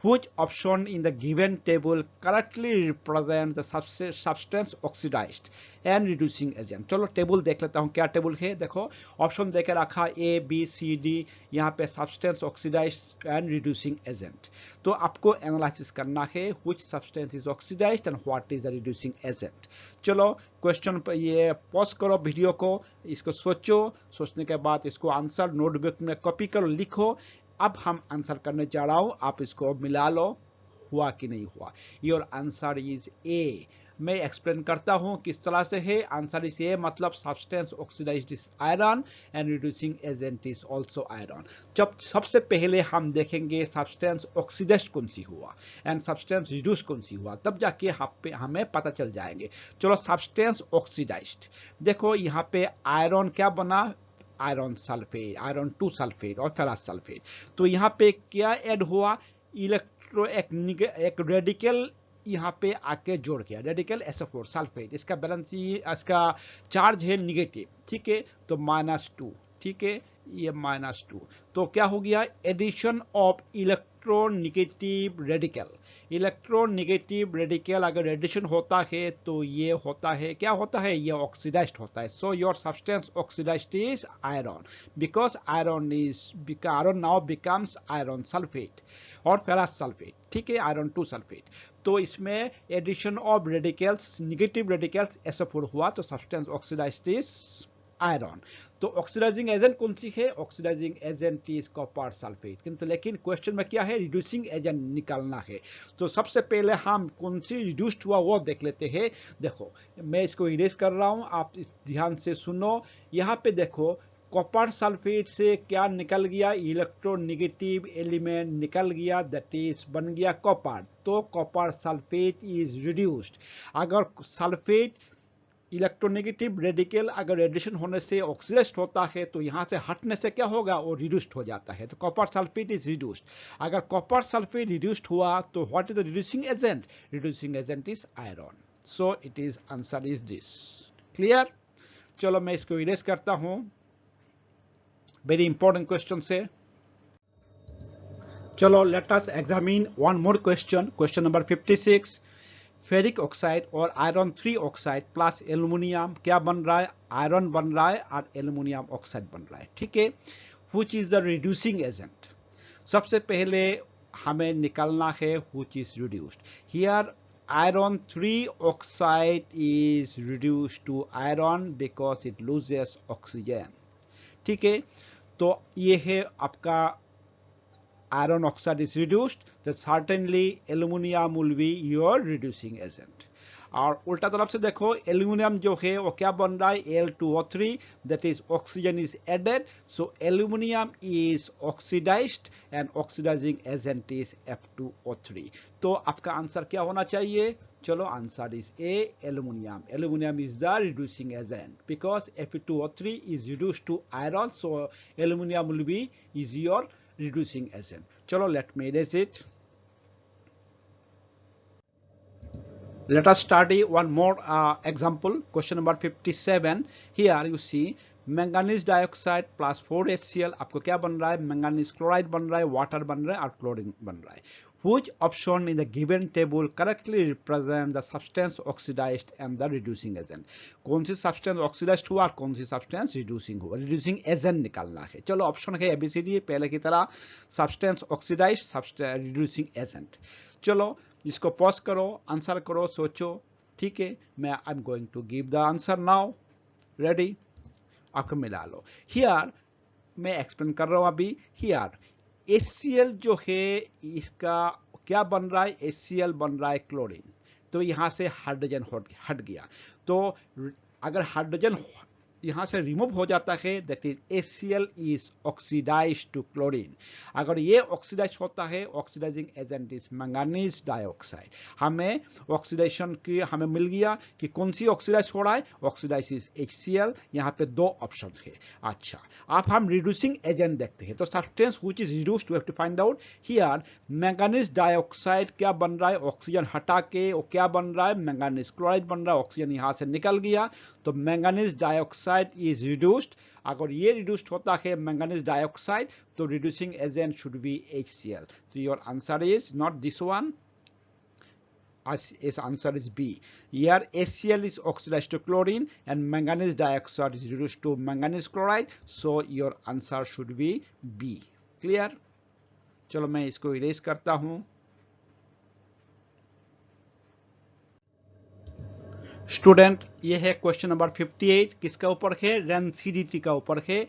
S1: Which option in the given table correctly represent the substance oxidised and reducing agent. चलो टेबल देख लेता हूँ, क्या टेबल है। देखो ऑप्शन देकर रखा ए बी सी डी, यहाँ पे substance oxidised and reducing agent. तो आपको एनालिसिस करना है which substance is oxidised and what is the reducing agent. चलो क्वेश्चन पर ये पॉज करो वीडियो को, इसको सोचो, सोचने के बाद इसको आंसर नोटबुक में कॉपी करो, लिखो। अब हम आंसर करने जा रहा हूं, आप इसको मिला लो, हुआ कि नहीं हुआ। योर आंसर इज ए। मैं एक्सप्लेन करता हूं किस तरह से है। आंसर इज ए मतलब substance oxidised is iron and reducing agent is also iron. जब सबसे पहले हम देखेंगे सब्सटेंस ऑक्सीडाइज्ड कौन सी हुआ एंड सब्सटेंस रिड्यूस कौन सी हुआ, तब जाके हमें पता चल जाएंगे। चलो सब्सटेंस ऑक्सीडाइज्ड, देखो यहाँ पे आयरन क्या बना, आयरन सल्फेट, आयरन 2 सल्फेट और फेरस सल्फेट। तो यहाँ पे क्या ऐड हुआ, एक रेडिकल यहाँ पे आके जोड़ गया, रेडिकल SO4 सल्फेट। इसका बैलेंस, इसका चार्ज है निगेटिव। ठीक है, तो -2। ठीक है, ये -2। तो क्या हो गया, addition of electronegative radical. Electronegative radical अगर एडिशन होता है तो ये होता है, क्या होता है, ये ऑक्सीडाइज्ड होता है। So your substance oxidised is iron, because iron now becomes iron sulphate और फेरस सल्फेट। ठीक है, आयरन 2 सल्फेट। तो इसमें addition of radicals, negative radicals SO4 हुआ, तो सब्सटेंस ऑक्सीडाइज्ड इज आयरन। तो ऑक्सीडाइजिंग एजेंट कौन सी है, oxidising agent is copper sulphate. किंतु लेकिन क्वेश्चन में क्या है, रिड्यूसिंग एजेंट निकालना है। तो सबसे पहले हम कौन सी रिड्यूस्ड हुआ वो देख लेते हैं। देखो मैं इसको इरेज कर रहा हूं, आप ध्यान से सुनो। यहाँ पे देखो कॉपर सल्फेट से क्या निकल गया, इलेक्ट्रोनिगेटिव एलिमेंट निकल गया, दैट इज बन गया कॉपर। तो कॉपर सल्फेट इज रिड्यूस्ड। अगर सल्फेट इलेक्ट्रोनेगेटिव रेडिकल अगर एडिशन होने से ऑक्सीडाइज्ड होता है तो यहां से हटने से क्या होगा, वो रिड्यूस्ड हो जाता है। तो कॉपर सल्फेट इज रिड्यूस्ड। अगर कॉपर सल्फेट रिड्यूस्ड हुआ तो what is the reducing agent, reducing agent is iron. So it is answer is this. Clear. चलो मैं इसको इरेज करता हूं, वेरी इंपॉर्टेंट क्वेश्चन से। चलो लेट अस examine one more question, question number 56। Ferric oxide और आयरन 3 ऑक्साइड प्लस एल्यूमिनियम क्या बन रहा है, आयरन बन रहा है और एल्यूमिनियम ऑक्साइड बन रहा है। ठीक है, which is the reducing agent. सबसे पहले हमें निकालना है which is reduced. Here iron 3 oxide is reduced to iron because it loses oxygen। ठीक है, तो ये है आपका iron oxide is reduced, then certainly aluminum will be your reducing agent। और उल्टा तरफ से देखो, एल्यूमिनियम जो है वो क्या बन रहा है, Al2O3, that is oxygen is added, so aluminum is oxidized and oxidizing agent is F2O3। तो आपका आंसर क्या होना चाहिए, चलो answer is A, aluminium. Aluminium is the reducing agent because F2O3 is reduced to iron, so aluminum will be is your reducing agent। चलो let me erase it। Let us study one more example, question number 57। Here you see manganese dioxide plus 4HCl, आपको क्या बन रहा है, मैंगनीज क्लोराइड बन रहा है, वाटर बन रहा है और क्लोरीन बन रहा है। Which option in the given table correctly represent the substance oxidized and the reducing agent। कौन सी सब्सटेंस ऑक्सीडाइज्ड हुआ और कौन सी सब्सटेंस रिड्यूसिंग हुआ, रिड्यूसिंग एजेंट निकालना है। चलो ऑप्शन है ABCD, पहले की तरह सब्सटेंस ऑक्सीडाइज्ड, रिड्यूसिंग एजेंट। चलो इसको पॉज करो, आंसर करो, सोचो। ठीक है, मैं I am going to give the answer now. Ready, आपको मिला लो। हियर मैं एक्सप्लेन कर रहा हूं अभी। हियर HCl जो है इसका क्या बन रहा है, HCl बन रहा है क्लोरीन, तो यहाँ से हाइड्रोजन हट गया। तो अगर हाइड्रोजन यहाँ से रिमूव हो जाता है, that is HCl is oxidise to chlorine. अगर ये ऑक्सीडाइज होता है, oxidising agent is manganese dioxide. हमें ऑक्सीडेशन की हमें मिल गया कि कौन सी ऑक्सीडाइज हो रहा है, ऑक्सीडाइज इज HCl। यहाँ पे दो ऑप्शन है। अच्छा, अब हम रिड्यूसिंग एजेंट देखते हैं। तो substance which is reduced, we have to find out here. Manganese dioxide क्या बन रहा है, ऑक्सीजन हटा के वो क्या बन रहा है, मैंगनीज क्लोराइड बन रहा है, ऑक्सीजन यहाँ से निकल गया, तो मैंगनीज डाइऑक्साइड is reduced। अगर ये reduced होता है मैंगनीज डाइऑक्साइड, तो reducing agent should be HCl। तो your answer is not this one, as answer is B। Here HCl is oxidized to chlorine and manganese dioxide is reduced to manganese chloride, so your answer should be B। Clear? चलो मैं इसको इरेज करता हूं। स्टूडेंट, ये है क्वेश्चन नंबर 58। किसका ऊपर है, रेंसिडिटी का ऊपर है।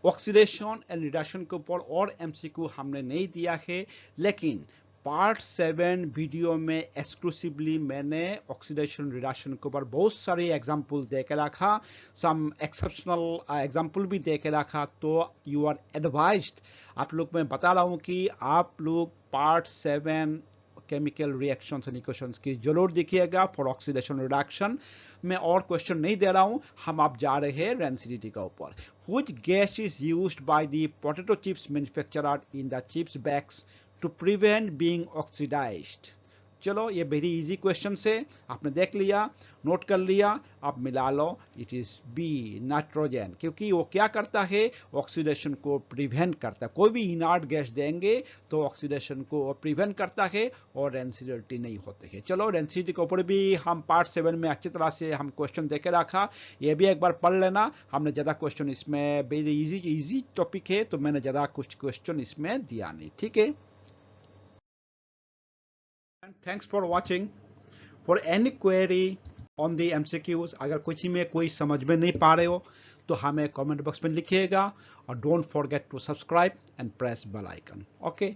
S1: ऑक्सीडेशन एंड रिडक्शन के ऊपर और MCQ हमने नहीं दिया है, लेकिन पार्ट 7 वीडियो में एक्सक्लूसिवली मैंने ऑक्सीडेशन रिडक्शन के ऊपर बहुत सारे एग्जाम्पल दे के रखा, सम एक्सेप्शनल एग्जाम्पल भी दे के रखा। तो यू आर एडवाइज्ड, आप लोग मैं बता रहा हूँ कि आप लोग part 7 chemical reactions and equations की जरूर देखिएगा फॉर ऑक्सीडेशन रिडक्शन। मैं और क्वेश्चन नहीं दे रहा हूं, हम आप जा रहे हैं रेंसिडिटी का ऊपर। Which gas is used by the potato chips manufacturer in the chips bags to prevent being oxidised. चलो, ये वेरी इजी क्वेश्चन से आपने देख लिया, नोट कर लिया, आप मिला लो, इट इज बी, नाइट्रोजन। क्योंकि वो क्या करता है, ऑक्सीडेशन को प्रिवेंट करता है। कोई भी इनर्ट गैस देंगे तो ऑक्सीडेशन को प्रिवेंट करता है और रेंसिडिटी नहीं होती है। चलो, रेंसिडिटी के ऊपर भी हम पार्ट 7 में अच्छी तरह से हम क्वेश्चन देके रखा, ये भी एक बार पढ़ लेना। हमने ज़्यादा क्वेश्चन इसमें, वेरी इजी टॉपिक है, तो मैंने ज़्यादा कुछ क्वेश्चन इसमें दिया नहीं। ठीक है, thanks for watching। for any query on the MCQs, अगर कुछ में कोई समझ में नहीं पा रहे हो तो हमें कमेंट बॉक्स में लिखिएगा, और don't forget to subscribe and press bell icon. Okay.